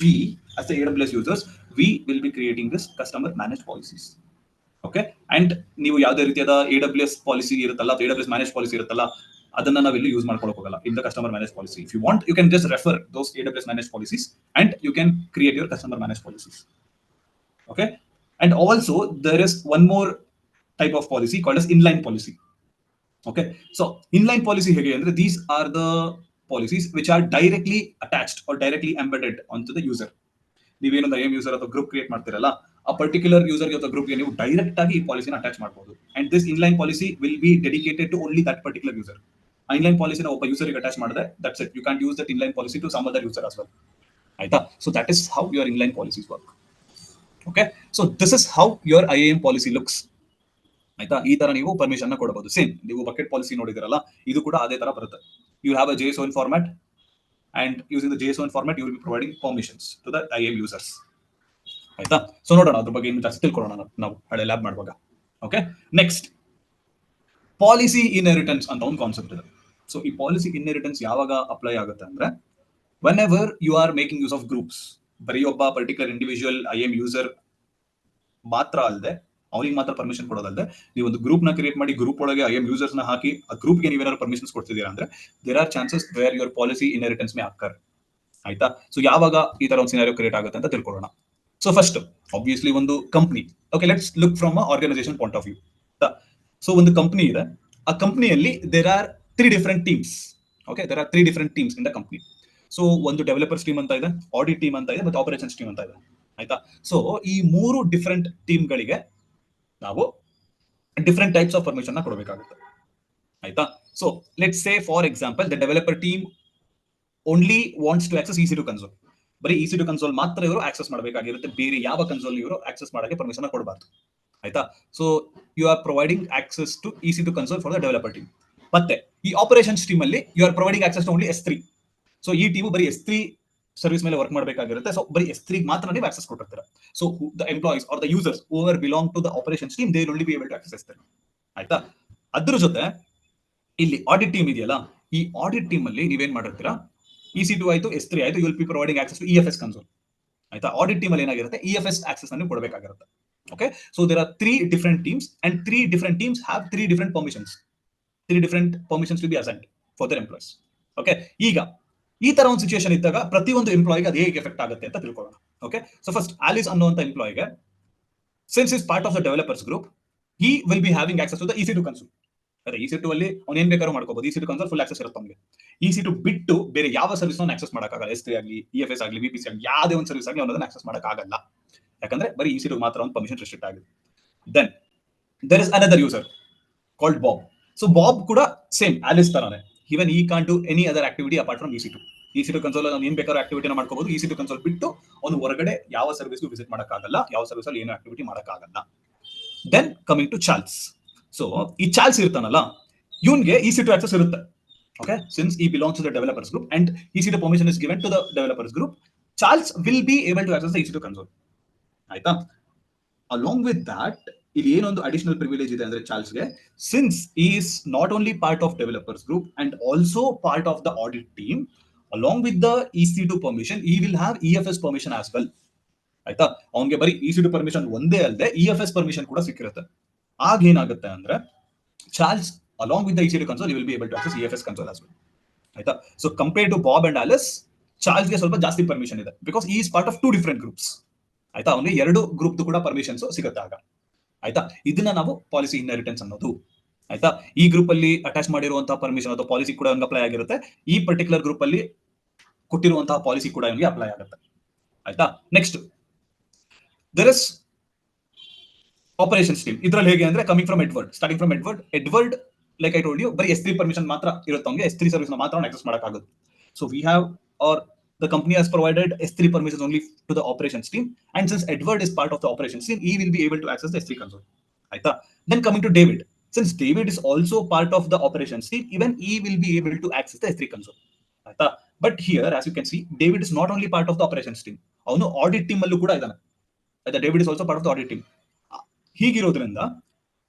We as the AWS users, we will be creating this customer managed policies. Okay. And ನೀವು ಯಾವುದೇ ರೀತಿಯಾದ AWS policy ಇರುತ್ತಲ್ಲ ಅಥವಾ AWS managed policy ಇರುತ್ತಲ್ಲ ಅದನ್ನ ನಾವೆಲ್ಲೂ use ಮಾಡ್ಕೊಳ್ಳೋಕೆ ಹೋಗಲ್ಲ in the customer managed policy. If you want, you can just refer those AWS managed policies and you can create your customer managed policies. Okay. And also there is one more type of policy called as inline policy. Okay. So inline policy ಹೇಗೆ ಅಂದ್ರೆ these are the policies which are directly attached or directly embedded onto the user. ನೀವೇನೊಂದು IAM user ಅಥವಾ group create ಮಾಡ್ತಿರಲ್ಲ, ಆ particular ಯೂಸರ್ಗೆ ಅಥವಾ ಗ್ರೂಪ್ಗೆ ನೀವು direct ಆಗಿ ಈ ಪಾಲಿಸಿನ ಅಟ್ಯಾಚ್ ಮಾಡಬಹುದು. And this inline policy will be dedicated to only that particular user. ಆ ಇನ್ಲೈನ್ ಪಾಲಿಸಿನ ಒಬ್ಬ ಯೂಸರ್ಗೆ ಅಟ್ಯಾಚ್ ಮಾಡಿದ್ರೆ that's it. You can use that inline policy to some other user as well. ಆಯ್ತಾ. So that is how your inline policies work. Okay. So this is how your IAM policy looks. ಆಯ್ತಾ. ಈ ತರ ನೀವು permission ನ ಕೊಡಬಹುದು. Same ನೀವು bucket policy ನೋಡಿದಿರಲ್ಲ, ಇದು ಕೂಡ ಅದೇ ತರ ಬರುತ್ತೆ. You have a JSON format and using the JSON format you will be providing permissions to the IAM users. ಆಯ್ತಾ. ಸೊ ನೋಡೋಣ ಅದ್ರ ಬಗ್ಗೆ ಇನ್ನು ಜಾಸ್ತಿ ತಿಳ್ಕೊಳ್ಳೋಣ ನಾವು ಹಳೆ ಲ್ಯಾಬ್ ಮಾಡುವಾಗ. ಓಕೆ, ನೆಕ್ಸ್ಟ್ ಪಾಲಿಸಿ ಇನ್ಹೆರಿಟೆನ್ಸ್ ಅಂತ ಒಂದು ಕಾನ್ಸೆಪ್ಟ್ ಇದೆ. ಸೊ ಈ ಪಾಲಿಸಿ ಇನ್ಹೆರಿಟೆನ್ಸ್ ಯಾವಾಗ ಅಪ್ಲೈ ಆಗುತ್ತೆ ಅಂದ್ರೆ, whenever you are making use of groups, ಬರೀ ಒಬ್ಬ ಪರ್ಟಿಕ್ಯುಲರ್ ಇಂಡಿವಿಜುವಲ್ IAM ಯೂಸರ್ ಮಾತ್ರ ಅಲ್ಲದೆ, ಅವನಿಗೆ ಮಾತ್ರ ಪರ್ಮಿಷನ್ ಕೊಡೋದಲ್ಲದೆ, ನೀವು ಒಂದು ಗ್ರೂಪ್ ನ ಕ್ರಿಯೇಟ್ ಮಾಡಿ ಗ್ರೂಪ್ ಒಳಗೆ IAM ಯೂಸರ್ಸ್ ನ ಹಾಕಿ ಆ ಗ್ರೂಪ್ ಗೆ ನೀವೇನಾದ್ರು ಪರ್ಮಿಷನ್ಸ್ ಕೊಡ್ತಿದ್ದೀರಾ ಅಂದ್ರೆ, there are chances where your policy inheritance may occur. ಆಯ್ತಾ. ಸೊ ಯಾವಾಗ ಈ ತರ ಒಂದು ಸಿನಾರಿಯೋ ಕ್ರಿಯೇಟ್ ಆಗುತ್ತೆ ಅಂತ ತಿಳ್ಕೊಳ್ಳೋಣ. ಸೊ ಫಸ್ಟ್ ಆಬ್ವಿಯಸ್ಲಿ ಒಂದು company. Okay, let's look from organisation point of view. So ಒಂದು ಕಂಪ್ನಿ ಇದೆ, ಆ ಕಂಪ್ನಿಯಲ್ಲಿ there are 3 different teams. Okay, there are 3 different teams in the company. So ಒಂದು ಡೆವಲಪರ್ಸ್ ಟೀಮ್ ಅಂತ ಇದೆ, ಆಡಿಟ್ ಟೀಮ್ ಅಂತ ಇದೆ, ಮತ್ತೆ ಆಪರೇಷನ್ಸ್ ಟೀಮ್ ಅಂತ ಇದೆ. ಆಯ್ತಾ. ಸೊ ಈ 3 ಡಿಫರೆಂಟ್ ಟೀಮ್ ಗಳಿಗೆ ನಾವು ಡಿಫರೆಂಟ್ ಟೈಪ್ಸ್ ಆಫ್ ಪರ್ಮಿಷನ್ ನ ಕೊಡಬೇಕಾಗುತ್ತೆ. ಆಯ್ತಾ. So let's say for example the developer team only wants to access EC2 console. ಬರೀ EC2 ಕನ್ಸೋಲ್ ಮಾತ್ರ ಇವರು ಆಕ್ಸೆಸ್ ಮಾಡಬೇಕಾಗಿರುತ್ತೆ, ಬೇರೆ ಯಾವ ಕನ್ಸೋಲ್ ಇವರು ಆಕ್ಸೆಸ್ ಮಾಡಕ್ಕೆ ಪರ್ಮಿಷನ್ ಕೊಡಬಾರ್ದು. ಆಯ್ತಾ. So you are providing access to EC2 console for the developer team. ಮತ್ತೆ ಈ ಆಪರೇಷನ್ಸ್ ಟೀಮ್ ಅಲ್ಲಿ you are providing access to only S3. So ಈ ಟೀಮ್ ಬರೀ S3 ಸರ್ವಿಸ್ ಮೇಲೆ ವರ್ಕ್ ಮಾಡಬೇಕಾಗಿರುತ್ತೆ. ಸೊ ಬರೀ S3 ಮಾತ್ರ ನೀವು ಆಕ್ಸೆಸ್ ಕೊಟ್ಟಿರ್ತೀರ. So the employees are the users over belong to the operations team, they will only be able to access S3. ಆಯ್ತಾ. ಅದ್ರ ಜೊತೆ ಇಲ್ಲಿ ಆಡಿಟ್ ಟೀಮ್ ಇದೆಯಲ್ಲ, ಈ ಆಡಿಟ್ ಟೀಮ್ ಅಲ್ಲಿ ನೀವೇನ್ ಮಾಡಿರ್ತೀರಾ, EC2 ಆಯ್ತು, S3 ಆಯ್ತು, you will be providing access to EFS console. ಆಯ್ತಾ. ಆಡಿಟ್ ಟೀಮ್ ಅಲ್ಲಿ ಏನಾಗಿರುತ್ತೆ, EFS ಆಕ್ಸೆಸ್ ಅನ್ನು ಕೊಡಬೇಕಾಗಿರುತ್ತೆ. Okay, so there are 3 different teams and 3 different teams have 3 different permissions. 3 different permissions to be assigned for their employees. Okay, ಈಗ ಈ ತರ ಒಂದು situation ಇದ್ದಾಗ ಪ್ರತಿಯೊಂದು ಎಂಪ್ಲಾಯಿಗೆ ಅದು ಹೇಗೆ ಎಫೆಕ್ಟ್ ಆಗುತ್ತೆ ಅಂತ ತಿಳ್ಕೊಳ್ಳೋಣ. ಓಕೆ, ಸೊ ಫಸ್ಟ್ ಆಲಿಸ್ ಅನ್ನುವಂತ ಎಂಪ್ಲಾಯಿಗೆ, since is part of the developers group, he will be having access to the EC2 console. ಅದೇ EC2 ಅಲ್ಲಿ ಅವ್ನು ಏನ್ ಬೇಕಾದ್ರೂ ಮಾಡ್ಕೋಬಹುದು. EC2 ಕನ್ಸೋಲ್ ಫುಲ್ ಆಕ್ಸೆಸ್ ಇರುತ್ತೆ ಅವನಿಗೆ. EC2 ಬಿಟ್ಟು ಬೇರೆ ಯಾವ ಸರ್ವಿಸ್ ಆಕ್ಸೆಸ್ ಮಾಡಕ್ಕಾಗಲ್ಲ. S3 ಆಗಲಿ, EFS ಆಗಲಿ, VPC ಆಗಲಿ, ಯಾವುದೇ ಒಂದು ಸರ್ವಿಸ್ ಆಗಲಿ ಅವನದನ್ನ ಆಕ್ಸೆಸ್ ಮಾಡಕ್ಕಾಗಲ್ಲ. ಯಾಕಂದ್ರೆ ಬರೀ EC2 ಮಾತ್ರ ಒಂದು ಪರ್ಮಿಷನ್ ರೆಸ್ಟ್ರಿಕ್ಟ್ ಆಗಿದೆ. Then there is another user called Bob. So Bob ಕೂಡ ಸೇಮ್ ಆಲಿಸ್ ತರಾನೇ. Even he can't do any other activity apart from EC2 console ಅವ್ನು ಏನ್ ಬೇಕಾದ್ರೂ ಆಕ್ಟಿವಿಟಿನ ಮಾಡ್ಕೋಬಹುದು. EC2 ಕನ್ಸೋಲ್ ಬಿಟ್ಟು ಅವನು ಹೊರಗಡೆ ಯಾವ ಸರ್ವಿಸ್ಗೂ ವಿಸಿಟ್ ಮಾಡಕ್ಕಾಗಲ್ಲ, ಯಾವ ಸರ್ವಿಸ್ ಅಲ್ಲಿ ಏನು ಆಕ್ಟಿವಿಟಿ ಮಾಡಕ್ಕಾಗಲ್ಲ. Then coming to Charles. So ಈ ಚಾರ್ಲ್ಸ್ ಇರ್ತಾನಲ್ಲ, ಇವನ್ಗೆ EC2 ಆಕ್ಸೆಸ್ ಇರುತ್ತೆ. ಓಕೆ, ಸಿನ್ಸ್ ಈ belongs to the developers group and EC2 permission is given to the developers group, Charles will be able to access the EC2 console. ಆಯ್ತಾ. Along with that ಇಲ್ಲಿ ಏನೊಂದು additional privilege ಇದೆ ಅಂದ್ರೆ ಚಾರ್ಲ್ಸ್ಗೆ, since is not only part of developers group and also part of the audit team, along with the EC2 permission ಈ will have EFS permission as well. ಆಯ್ತಾ. ಅವನಿಗೆ ಬರೀ EC2 permission ಒಂದೇ ಅಲ್ಲದೆ EFS ಪರ್ಮಿಷನ್ ಕೂಡ ಸಿಕ್ಕಿರುತ್ತೆ. ಆಗ ಏನಾಗುತ್ತೆ ಅಂದ್ರೆ, Charles along with the EC2 console you will be able to access EFS console as well. ಆಯ್ತಾ. So compare to Bob and Alice, ಚಾರ್ಲ್ಸ್ಗೆ ಸ್ವಲ್ಪ ಜಾಸ್ತಿ ಪರ್ಮಿಷನ್ ಇದೆ, ಬಿಕಾಸ್ ಈ is part of 2 different groups. ಆಯ್ತಾ. ಅವನಿಗೆ 2 ಗ್ರೂಪ್ ಕೂಡ ಪರ್ಮಿಷನ್ಸ್ ಸಿಗುತ್ತೆ ಆಗ. ಆಯ್ತಾ. ಇದನ್ನ ನಾವು ಪಾಲಿಸಿ ಇನ್ಹೆರಿಟೆನ್ಸ್ ಅನ್ನೋದು. ಆಯ್ತಾ. ಈ ಗ್ರೂಪ್ ಅಲ್ಲಿ ಅಟ್ಯಾಚ್ ಮಾಡಿರುವಂತಹ ಪರ್ಮಿಷನ್ ಅಥವಾ ಪಾಲಿಸಿ ಕೂಡ ಅಪ್ಲೈ ಆಗಿರುತ್ತೆ. ಈ ಪರ್ಟಿಕ್ಯುಲರ್ ಗ್ರೂಪ್ ಅಲ್ಲಿ ಕೊಟ್ಟಿರುವಂತಹ ಪಾಲಿಸಿ ಕೂಡ ಇವನಿಗೆ ಅಪ್ಲೈ ಆಗುತ್ತೆ. ಆಯ್ತಾ. Next there is operations team. ಇದ್ರಲ್ಲಿ ಹೇಗೆ ಅಂದ್ರೆ, coming from Edward, starting from Edward like I told you, ಬರೀ S3 ಪರ್ಮಿಷನ್ ಮಾತ್ರ ಇರುತ್ತೆ ಅವನಿಗೆ. S3 ಸರ್ವಿಸ್ ಮಾತ್ರ ಆಕ್ಸೆಸ್ ಮಾಡಕ್ಕಾಗುತ್ತೆ. So we have our the company has provided S3 permissions only to the operations team, and since Edward is part of the operations team, he will be able to access the S3 console. Aita. Then coming to David, since David is also part of the operations team, even he will be able to access the S3 console. Aita. But here, as you can see, David is not only part of the operations team, avanu audit team allu kuda idana. Aita. David is also part of the audit team. Hೀಗಿರೋದ್ರಿಂದ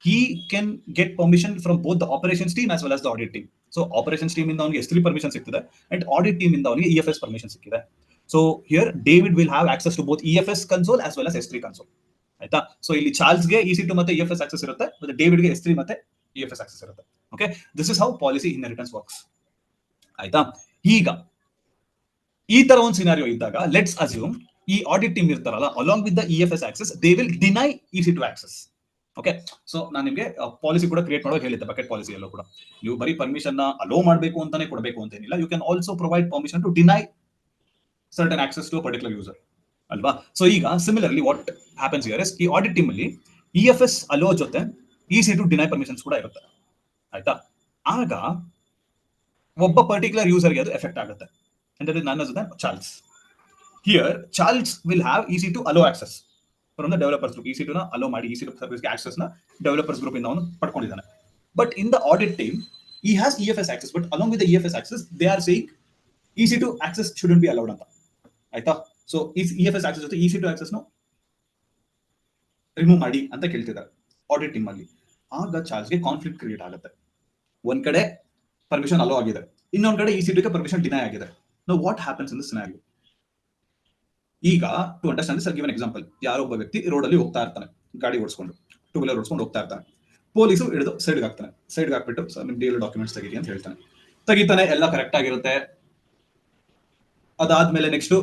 he can get permission from both the operations team as well as the audit team. So operations team ಇಂದ ಅವನಿಗೆ S3 permission ಸಿಗ್ತಿದೆ and audit team ಇಂದ ಅವನಿಗೆ EFS permission ಸಿಕ್ಕಿದೆ. So here David will have access to both EFS console as well as S3 console. ಆಯ್ತಾ. So ಇಲ್ಲಿ ಚಾರ್ಲ್ಸ್ಗೆ EC2 ಮತ್ತೆ EFS access ಇರುತ್ತೆ, ಮತ್ತೆ ಡೇವಿಡ್ಗೆ S3 ಮತ್ತೆ EFS ಆಕ್ಸೆಸ್ ಇರುತ್ತೆ. Okay, this is how policy inheritance works. ಆಯ್ತಾ. ಈಗ ಈ ತರ ಒಂದು ಸಿನಾರಿಯೋ ಇದ್ದಾಗ, ಲೆಟ್ಸ್ ಅಸ್ಯೂಮ್ ಈ ಆಡಿಟ್ ಟೀಮ್ ಇರ್ತಾರಲ್ಲ, along with the EFS access they will deny EC2 access. Okay, so ನಾನು ನಿಮಗೆ ಪಾಲಿಸಿ ಕೂಡ ಕ್ರಿಯೇಟ್ ಮಾಡೋಕೆ ಹೇಳಿದ್ದೆ. ಬಕೆಟ್ ಪಾಲಿಸಿ ಎಲ್ಲೂ ಕೂಡ ನೀವು ಬರೀ ಪರ್ಮಿಷನ್ ಅಲೋ ಮಾಡಬೇಕು ಅಂತಾನೆ ಕೊಡಬೇಕು ಅಂತೇನಿಲ್ಲ. You can also provide permission to deny certain access to particular user ಅಲ್ವಾ. ಸೊ ಈಗ similarly what happens here is, ಈ ಆಡಿಟ್ ಟೀಮ್ ಅಲ್ಲಿ EFS ಅಲೋ ಜೊತೆ EC2 ಡಿನೈ ಪರ್ಮಿಷನ್ಸ್ ಕೂಡ ಇರುತ್ತೆ. ಆಯ್ತಾ. ಆಗ ಒಬ್ಬ ಪರ್ಟಿಕ್ಯುಲರ್ ಯೂಸರ್ಗೆ ಅದು ಎಫೆಕ್ಟ್ ಆಗುತ್ತೆ. And that is none other than Charles. Here, Charles will have EC2 allow access. From the developers group. EC2 ನ ಅಲೋ ಮಾಡಿ EC2 ಸರ್ವಿಸ್ಗೆ ಆಕ್ಸೆಸ್ ನ ಡೆವಲಪರ್ಸ್ ಗ್ರೂಪ್ ಇಂದ ಅವನು ಪಡ್ಕೊಂಡಿದ್ದಾನೆ. But in the audit team he has EFS access, but along with the EFS access they are saying EC2 access shouldn't be allowed ಅಂತ. ಆಯ್ತಾ? So EFS access ಜೊತೆ EC2 access ನ remove ಮಾಡಿ ಅಂತ ಕೇಳ್ತಿದ್ದಾರೆ ಆಡಿಟ್ ಟೀಮ್ ಅಲ್ಲಿ. ಆಗ ಚಾರ್ಲ್ಸ್ಗೆ conflict create ಆಗುತ್ತೆ. ಒಂದ್ ಕಡೆ ಪರ್ಮಿಷನ್ ಅಲೋ ಆಗಿದೆ, ಇನ್ನೊಂದ್ ಕಡೆ EC2 ಗೆ ಪರ್ಮಿಷನ್ ಡಿನೈ ಆಗಿದೆ. Now what happens in this scenario? ಈಗ to understand this I give an example. ಯಾರೋ ಒಬ್ಬ ವ್ಯಕ್ತಿ ರೋಡ್ ಅಲ್ಲಿ ಹೋಗ್ತಾ ಇರ್ತಾನೆ, ಗಾಡಿ ಓಡಿಸ್ಕೊಂಡು, ಟೂ ವೀಲರ್ ಓಡಿಸ್ಕೊಂಡು ಹೋಗ್ತಾ ಇರ್ತಾನೆ. ಪೊಲೀಸು ಹಿಡಿದು ಸೈಡ್ಗೆ ಹಾಕ್ತಾನೆ. ಸೈಡ್ಗೆ ಹಾಕ್ಬಿಟ್ಟು ಸರ್ ನಿಮ್ ಡೀಲ್ ಡಾಕ್ಯುಮೆಂಟ್ಸ್ ತೆಗೀರಿ ಅಂತ ಹೇಳ್ತಾನೆ. ತೆಗಿತಾನೆ, ಎಲ್ಲ ಕರೆಕ್ಟ್ ಆಗಿರುತ್ತೆ. ಅದಾದ್ಮೇಲೆ ನೆಕ್ಸ್ಟ್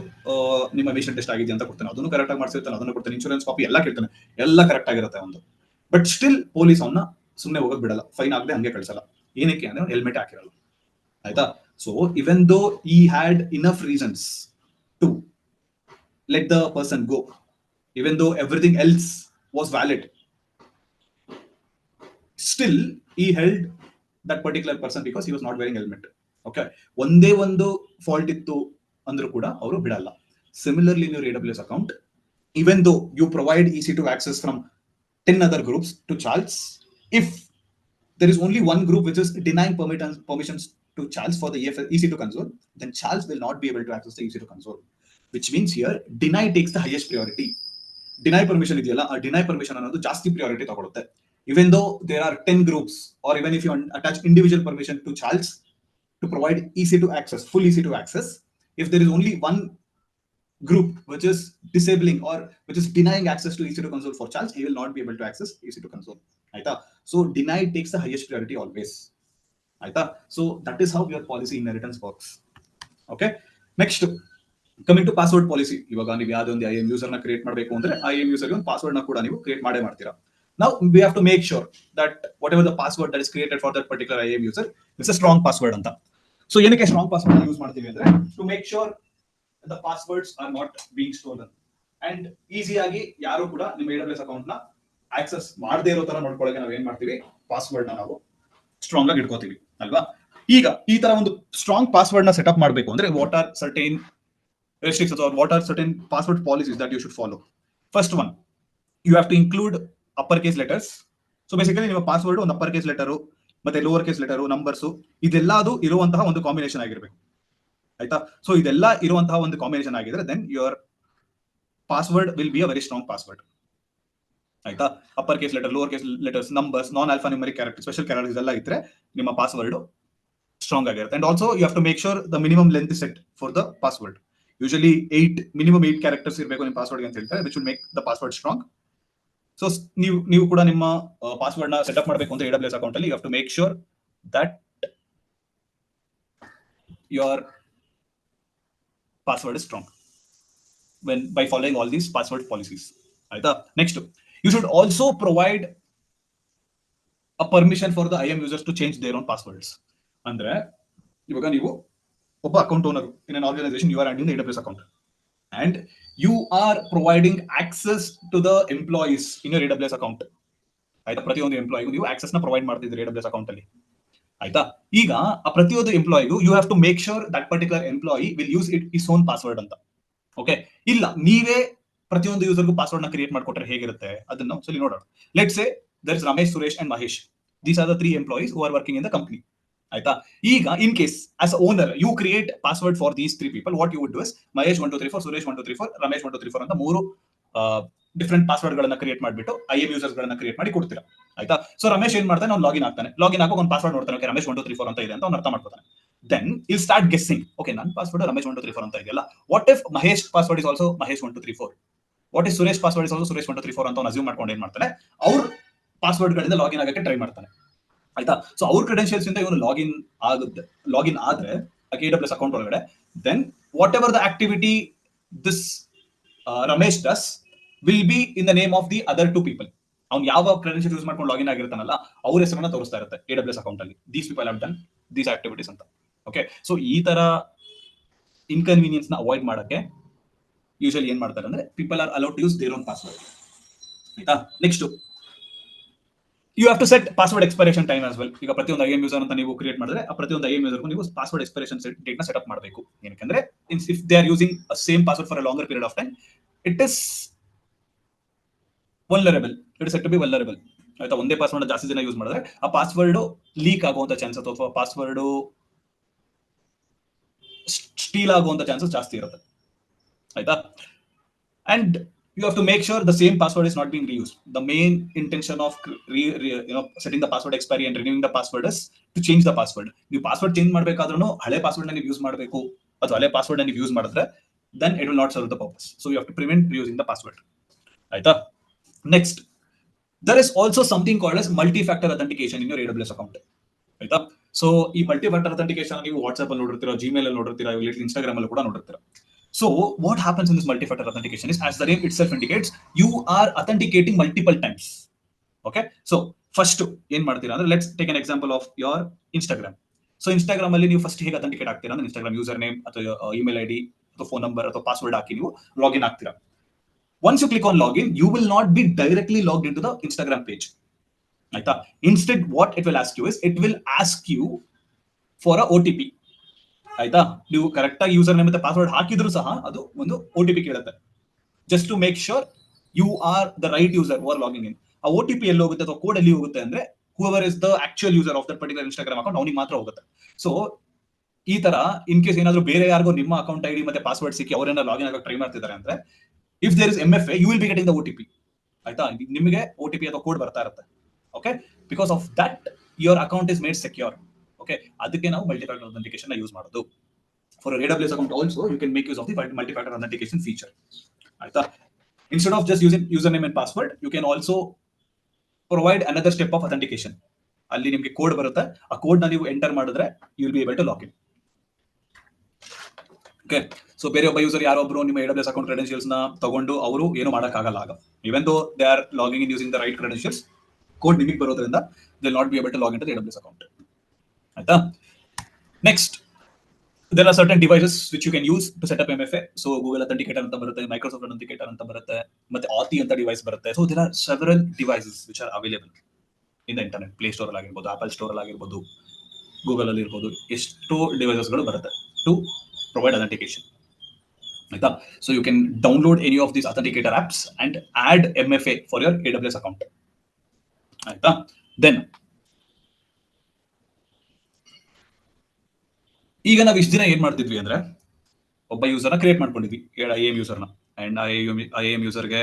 ನಿಮ್ಮ ಎಮಿಷನ್ ಟೆಸ್ಟ್ ಆಗಿದೆ ಅಂತ ಕೊಡ್ತಾನೆ, ಅದನ್ನು ಕರೆಕ್ಟ್ ಆಗಿ ಮಾಡಿಸಿರ್ತಾನೆ, ಅದನ್ನು ಕೊಡ್ತಾನೆ, ಇನ್ಶೂರೆನ್ಸ್ ಕಾಪಿ ಎಲ್ಲ ಕೇಳ್ತಾನೆ, ಎಲ್ಲ ಕರೆಕ್ಟ್ ಆಗಿರುತ್ತೆ ಒಂದು. ಬಟ್ ಸ್ಟಿಲ್ ಪೊಲೀಸ್ ಅವನ್ನ ಸುಮ್ಮನೆ ಹೋಗೋದು ಬಿಡಲ್ಲ, ಫೈನ್ ಆಗದೆ ಹಂಗೆ ಕಳ್ಸಲ್ಲ. ಏನಕ್ಕೆ ಅಂದ್ರೆ ಹೆಲ್ಮೆಟ್ ಹಾಕಿರಲ್ಲ. ಆಯ್ತಾ? So even though he had enough reasons to let the person go, even though everything else was valid, still he held that particular person because he was not wearing helmet. Okay, ಒಂದೇ ಒಂದು fault ಇತ್ತು ಅಂದ್ರೂ ಕೂಡ ಅವರು ಬಿಡಲ್ಲ. Similarly in your AWS account, even though you provide EC2 access from 10 other groups to Charles, if there is only one group which is denying permissions to Charles for the EC2 console, then Charles will not be able to access the EC2 console. Which means here deny takes the highest priority. Deny permission ಇದೆಯಲ್ಲ, ಆ deny permission ಅನ್ನೋದು ಜಾಸ್ತಿ priority ತಗೊಳುತ್ತೆ. Even though there are 10 groups, or even if you attach individual permission to Charles to provide EC2 access, full EC2 access, if there is only one group which is disabling or which is denying access to EC2 console for Charles, he will not be able to access EC2 console. Aita? So deny takes the highest priority always. Aita? So that is how your policy inheritance works. Okay? Next, coming to password policy. ಇವಾಗ ನೀವು ಯಾವುದೇ ಒಂದು IAM user ನ create ಮಾಡಬೇಕು ಅಂದ್ರೆ IAM ಯೂಸರ್ಗೆ ಒಂದು password ನ ಕೂಡ ನೀವು ಕ್ರಿಯೇಟ್ ಮಾಡೇ ಮಾಡ್ತೀರಾ. Now we have to make sure that whatever the password that is created for that particular IAM user, it's a strong password ಅಂತ. ಸೊ ಏನಕ್ಕೆ ಸ್ಟ್ರಾಂಗ್ ಪಾಸ್ವರ್ಡ್ ನ ಯೂಸ್ ಮಾಡ್ತೀವಿ ಅಂದ್ರೆ to make sure the passwords are not being stolen and ಈಸಿಯಾಗಿ ಯಾರು ಕೂಡ ನಿಮ್ಮ AWS account ನ ಆಕ್ಸೆಸ್ ಮಾಡದೇ ಇರೋ ತರ ನೋಡ್ಕೊಳ್ಳೋಕೆ ನಾವು ಏನ್ ಮಾಡ್ತೀವಿ, ಪಾಸ್ವರ್ಡ್ ನ ನಾವು ಸ್ಟ್ರಾಂಗ್ ಆಗಿ ಇಟ್ಕೋತೀವಿ ಅಲ್ವಾ. ಈಗ ಈ ತರ ಒಂದು ಸ್ಟ್ರಾಂಗ್ ಪಾಸ್ವರ್ಡ್ ನ ಸೆಟಪ್ ಮಾಡಬೇಕು ಅಂದ್ರೆ what are certain restrictions or what are certain password policies that you should follow? First one, you have to include uppercase letters. So basically ನಿಮ್ಮ ಪಾಸ್ವರ್ಡ್ ಒಂದು ಅಪ್ಪರ್ ಕೇಸ್ ಲೆಟರ್ ಮತ್ತೆ lower case letter, numbers, ಇದೆಲ್ಲ ಅದು ಇರುವಂತಹ ಒಂದು combination ಆಗಿರಬೇಕು. ಆಯ್ತಾ? So ಇದೆಲ್ಲ ಇರುವಂತಹ ಒಂದು ಕಾಂಬಿನೇಷನ್ ಆಗಿದ್ರೆ then your password will be a very strong password. ಆಯ್ತಾ? Upper case letter, lower case letters, numbers, non alphanumeric character, special characters ಎಲ್ಲ ಇದ್ರೆ ನಿಮ್ಮ ಪಾಸ್ವರ್ಡ್ ಸ್ಟ್ರಾಂಗ್ ಆಗಿರುತ್ತೆ. And also you have to make sure the minimum length set for the password. Usually minimum 8 characters ಇರಬೇಕು ನಿಮ್ಮ password ಅಂತ ಹೇಳ್ತಾರೆ, which will make the password strong. So ನೀವು ಕೂಡ ನಿಮ್ಮ ಪಾಸ್ವರ್ಡ್ ನ ಸೆಟಪ್ ಮಾಡಬೇಕು ಅಂತ AWS ಅಕೌಂಟ್ ಅಲ್ಲಿ you have to make sure that your password is strong by following all these password policies. ಆಯ್ತಾ? Next, you should also provide a permission for the IAM users to change their own passwords. ಅಂದ್ರೆ ಇವಾಗ ನೀವು ಒಬ್ಬ account owner in an organisation, you are handling the AWS account and you are providing access to the employees in your AWS account. ಆಯ್ತಾ? ಪ್ರತಿಯೊಂದು ಎಂಪ್ಲಾಯಿಗೂ ನೀವು access ನ provide ಮಾಡ್ತಿದ್ದೀರಿ AWS account ಅಲ್ಲಿ. ಆಯ್ತಾ? ಈಗ ಆ ಪ್ರತಿಯೊಂದು ಎಂಪ್ಲಾಯಿಗೂ you have to make sure that particular employee will use his own password ಅಂತ. ಓಕೆ? ಇಲ್ಲ ನೀವೇ ಪ್ರತಿಯೊಂದು ಯೂಸರ್ಗೂ ಪಾಸ್ವರ್ಡ್ ನ ಕ್ರಿಯೇಟ್ ಮಾಡ್ಕೊಟ್ರೆ ಹೇಗಿರುತ್ತೆ ಅದನ್ನ ಸರಿ ನೋಡೋಣ. Let's say there is Ramesh, Suresh and Mahesh. These are the 3 employees who are working in the company. ಆಯ್ತಾ? ಈಗ in case as owner you create password for these 3 people, what you would do is Mahesh 1234, Suresh 1234, Ramesh 1234 ಅಂತ 3 different password ಗಳನ್ನ create ಮಾಡಿಬಿಟ್ಟು IAM users ಗಳನ್ನ create ಮಾಡಿ ಕೊಡ್ತೀರಾ. ಆಯ್ತಾ? So Ramesh ಏನ್ ಮಾಡ್ತಾನೆ, ಅವ್ನು ಲಾಗಿನ್ ಆಗ್ತಾನೆ. ಲಾಗಿನ್ ಆಗೋಕೆ ಒಂದು ಪಾಸ್ವರ್ಡ್ ನೋಡ್ತಾನೆ, ಓಕೆ ರಮೇಶ್ 1234 ಅಂತ ಇದೆ ಅಂತ ಅವ್ನು ಅರ್ಥ ಮಾಡ್ಕೊತಾನೆ. ದೆನ್ ಇಲ್ ಸ್ಟಾರ್ಟ್ ಗೆಸ್ಸಿಂಗ್, ಓಕೆ ನನ್ನ ಪಾಸ್ವರ್ಡ್ ರಮೇಶ್ 1234 ಅಂತ ಇದೆಯಲ್ಲ, what if Mahesh password is also Mahesh 1234, what is Suresh password is also Suresh 1234 ಅಂತ ಅವ್ನು ಅಸ್ಯೂಮ್ ಮಾಡ್ಕೊಂಡು ಏನ್ ಮಾಡ್ತಾನೆ, ಅವ್ರ ಪಾಸ್ವರ್ಡ್ ಗಳಿಂದ ಲಾಗಿನ್ ಆಗಕ್ಕೆ ಟ್ರೈ ಮಾಡ್ತಾನೆ. ಆಯ್ತಾ? ಸೊ ಅವ್ರ ಕ್ರೆಡೆನ್ಶಿಯಲ್ಸ್ ಇಂದ ಇವನು ಲಾಗಿನ್ ಆದ್ರೆ AWS ಅಕೌಂಟ್ ಒಳಗಡೆ, then whatever the activity this Ramesh does will be in the name of the other 2 people. ಅವ್ನು ಯಾವ ಕ್ರೆಡೆನ್ಶಿಯಲ್ ಯೂಸ್ ಮಾಡ್ಕೊಂಡು ಲಾಗಿನ್ ಆಗಿರ್ತಾನಲ್ಲ ಅವ್ರ ಹೆಸರನ್ನ ತೋರಿಸ್ತಾ ಇರುತ್ತೆ AWS ಅಕೌಂಟ್ ಅಲ್ಲಿ, these people have done these activities ಅಂತ. ಓಕೆ? ಸೊ ಈ ತರ ಇನ್ಕನ್ವೀನಿಯನ್ಸ್ ನ ಅವಾಯ್ಡ್ ಮಾಡಕ್ಕೆ ಯೂಶಲಿ ಏನ್ ಮಾಡ್ತಾರೆ ಅಂದ್ರೆ people are allowed to use their own password. ಆಯ್ತಾ? Next, you have to set password expiration time as well. ಈಗ ಪ್ರತಿಯೊಂದು IAM ಯೂಸರ್ ಅಂತ ನೀವು ಕ್ರಿಯೇಟ್ ಮಾಡಿದ್ರೆ ಆ ಪ್ರತಿಯೊಂದು IAM ಯೂಸರ್ಗೂ ನೀವು ಪಾಸ್ವರ್ಡ್ ಎಕ್ಸ್ಪೈರೇಷನ್ ಡೇಟ್ ನ ಸೆಟಪ್ ಮಾಡಬೇಕು. ಏನಕ್ಕೆ, if they are using same password for a longer period of time, it is vulnerable, it is set to be vulnerable. ಆಯ್ತಾ, ಒಂದೇ ಪಾಸ್ವರ್ಡ್ ಜಾಸ್ತಿ ಜನ ಯೂಸ್ ಮಾಡಿದ್ರೆ ಆ ಪಾಸ್ವರ್ಡ್ ಲೀಕ್ ಆಗುವಂತ ಚಾನ್ಸಸ್ ಅಥವಾ ಪಾಸ್ವರ್ಡ್ ಸ್ಟೀಲ್ ಆಗುವಂತ ಚಾನ್ಸಸ್ ಜಾಸ್ತಿ ಇರುತ್ತೆ. ಆಯ್ತಾ, and you have to make sure the same password is not being reused. The main intention of setting the password expiry and renewing the password is to change the password. ನೀವು password change ಮಾಡಬೇಕಾದ್ರೂ ಹಳೆ password ನೀವು use ಮಾಡಬೇಕು ಅಥವಾ ಹಳೆ password ನೀವು use ಮಾಡಿದ್ರೆ then it will not serve the purpose. So you have to prevent reusing the password. ಆಯ್ತಾ, next there is also something called as multi-factor authentication in your AWS account. ಆಯ್ತಾ, so ಈ multi-factor authentication ನೀವು WhatsApp ಅಲ್ಲಿ ನೋಡಿರ್ತೀರಾ, Gmail ಅಲ್ಲಿ ನೋಡಿರ್ತೀರಾ, Instagram ಅಲ್ಲಿ ಕೂಡ ನೋಡಿರ್ತೀರಾ. So what happens in this multi-factor authentication is, as the name itself indicates, you are authenticating multiple times. Okay, so first ಏನ್ ಮಾಡ್ತೀರಾ ಅಂದ್ರೆ, let's take an example of your Instagram. So Instagram ಅಲ್ಲಿ ನೀವು first ಹೇಗೆ authenticate ಆಗ್ತೀರಾ ಅಂದ್ರೆ, Instagram user name ಅಥವಾ email ID ಅಥವಾ ಫೋನ್ ನಂಬರ್ ಅಥವಾ ಪಾಸ್ವರ್ಡ್ ಹಾಕಿ ನೀವು ಲಾಗಿನ್ ಆಗ್ತೀರಾ. Once you click on login, you will not be directly logged into the Instagram page. ಆಯ್ತಾ, instead what it will ask you is, it will ask you for a OTP. ಆಯ್ತಾ, ನೀವು correct ಆಗಿ user name ಮತ್ತೆ password ಹಾಕಿದ್ರು ಸಹ ಅದು ಒಂದು OTP ಕೇಳುತ್ತೆ, just to make sure you are the right user who are logging in. ಆ OTP ಎಲ್ಲಿ ಹೋಗುತ್ತೆ ಅಥವಾ ಕೋಡ್ ಎಲ್ಲಿ ಹೋಗುತ್ತೆ ಅಂದ್ರೆ, whoever is the actual user of that particular Instagram account ಅವನಿಗೆ ಮಾತ್ರ ಹೋಗುತ್ತೆ. ಸೊ ಈ ತರ ಇನ್ ಕೇಸ್ ಏನಾದ್ರು ಬೇರೆ ಯಾರಿಗೂ ನಿಮ್ಮ ಅಕೌಂಟ್ ಐಡಿ ಮತ್ತೆ ಪಾಸ್ವರ್ಡ್ ಸಿಕ್ಕಿ ಅವರೇನ ಲಾಗಿನ್ ಆಗಕ್ಕೆ ಟ್ರೈ ಮಾಡ್ತಿದ್ದಾರೆ ಅಂದ್ರೆ, if there is MFA you will be getting the OTP. ಆಯ್ತಾ, ನಿಮಗೆ OTP ಅಥವಾ ಕೋಡ್ ಬರ್ತಾ ಇರುತ್ತೆ. Okay, because of that your account is made secure. Okay, ಅದಕ್ಕೆ ನಾವು ಮಲ್ಟಿ-ಫ್ಯಾಕ್ಟರ್ ಅಥೆಂಟಿಕೇಶನ್ ಯೂಸ್ ಮಾಡೋದು. For your AWS account also, you can make use of the multi-factor authentication feature. Aita, instead of just using username and password, you can also provide another step of authentication. ಅಲ್ಲಿ ನಿಮಗೆ code ಬರುತ್ತೆ, ಆ code ನ ನೀವು enter ಮಾಡಿದ್ರೆ you will be able to log in. Okay, so ಬೇರೆ ಒಬ್ಬ user ಯಾರೊಬ್ರು ನಿಮ್ಮ AWS ಅಕೌಂಟ್ ಕ್ರೆಡೆನ್ಶಿಯಲ್ಸ್ ನ ತಗೊಂಡು ಅವರು ಏನು ಮಾಡಕ್ ಆಗಲ್ಲ. ಆಗ even though they are logging in using the right credentials, code ನಿಮಗೆ ಬರೋದ್ರಿಂದ they will not be able to log into the AWS account. ಆಯ್ತಾ, next there are certain devices which you can use to set up MFA. So Google Authenticator anta barutte, Microsoft Authenticator anta barutte, matte Authy anta device barutte. So there are several devices which are available in the internet. Play Store alli agirbodu, Apple Store alli agirbodu, Google alli irbodu, esto devices galu barutte to provide authentication. Aita, so you can download any of these authenticator apps and add MFA for your AWS account. Aita, then ಈಗ ನಾವು ಇಷ್ಟು ದಿನ ಏನ್ ಮಾಡ್ತಿದ್ವಿ ಅಂದ್ರೆ, ಒಬ್ಬ ಯೂಸರ್ನ create ಮಾಡ್ಕೊಂಡಿದ್ವಿ, IAM ಯೂಸರ್ನ, and IAM ಯೂಸರ್ಗೆ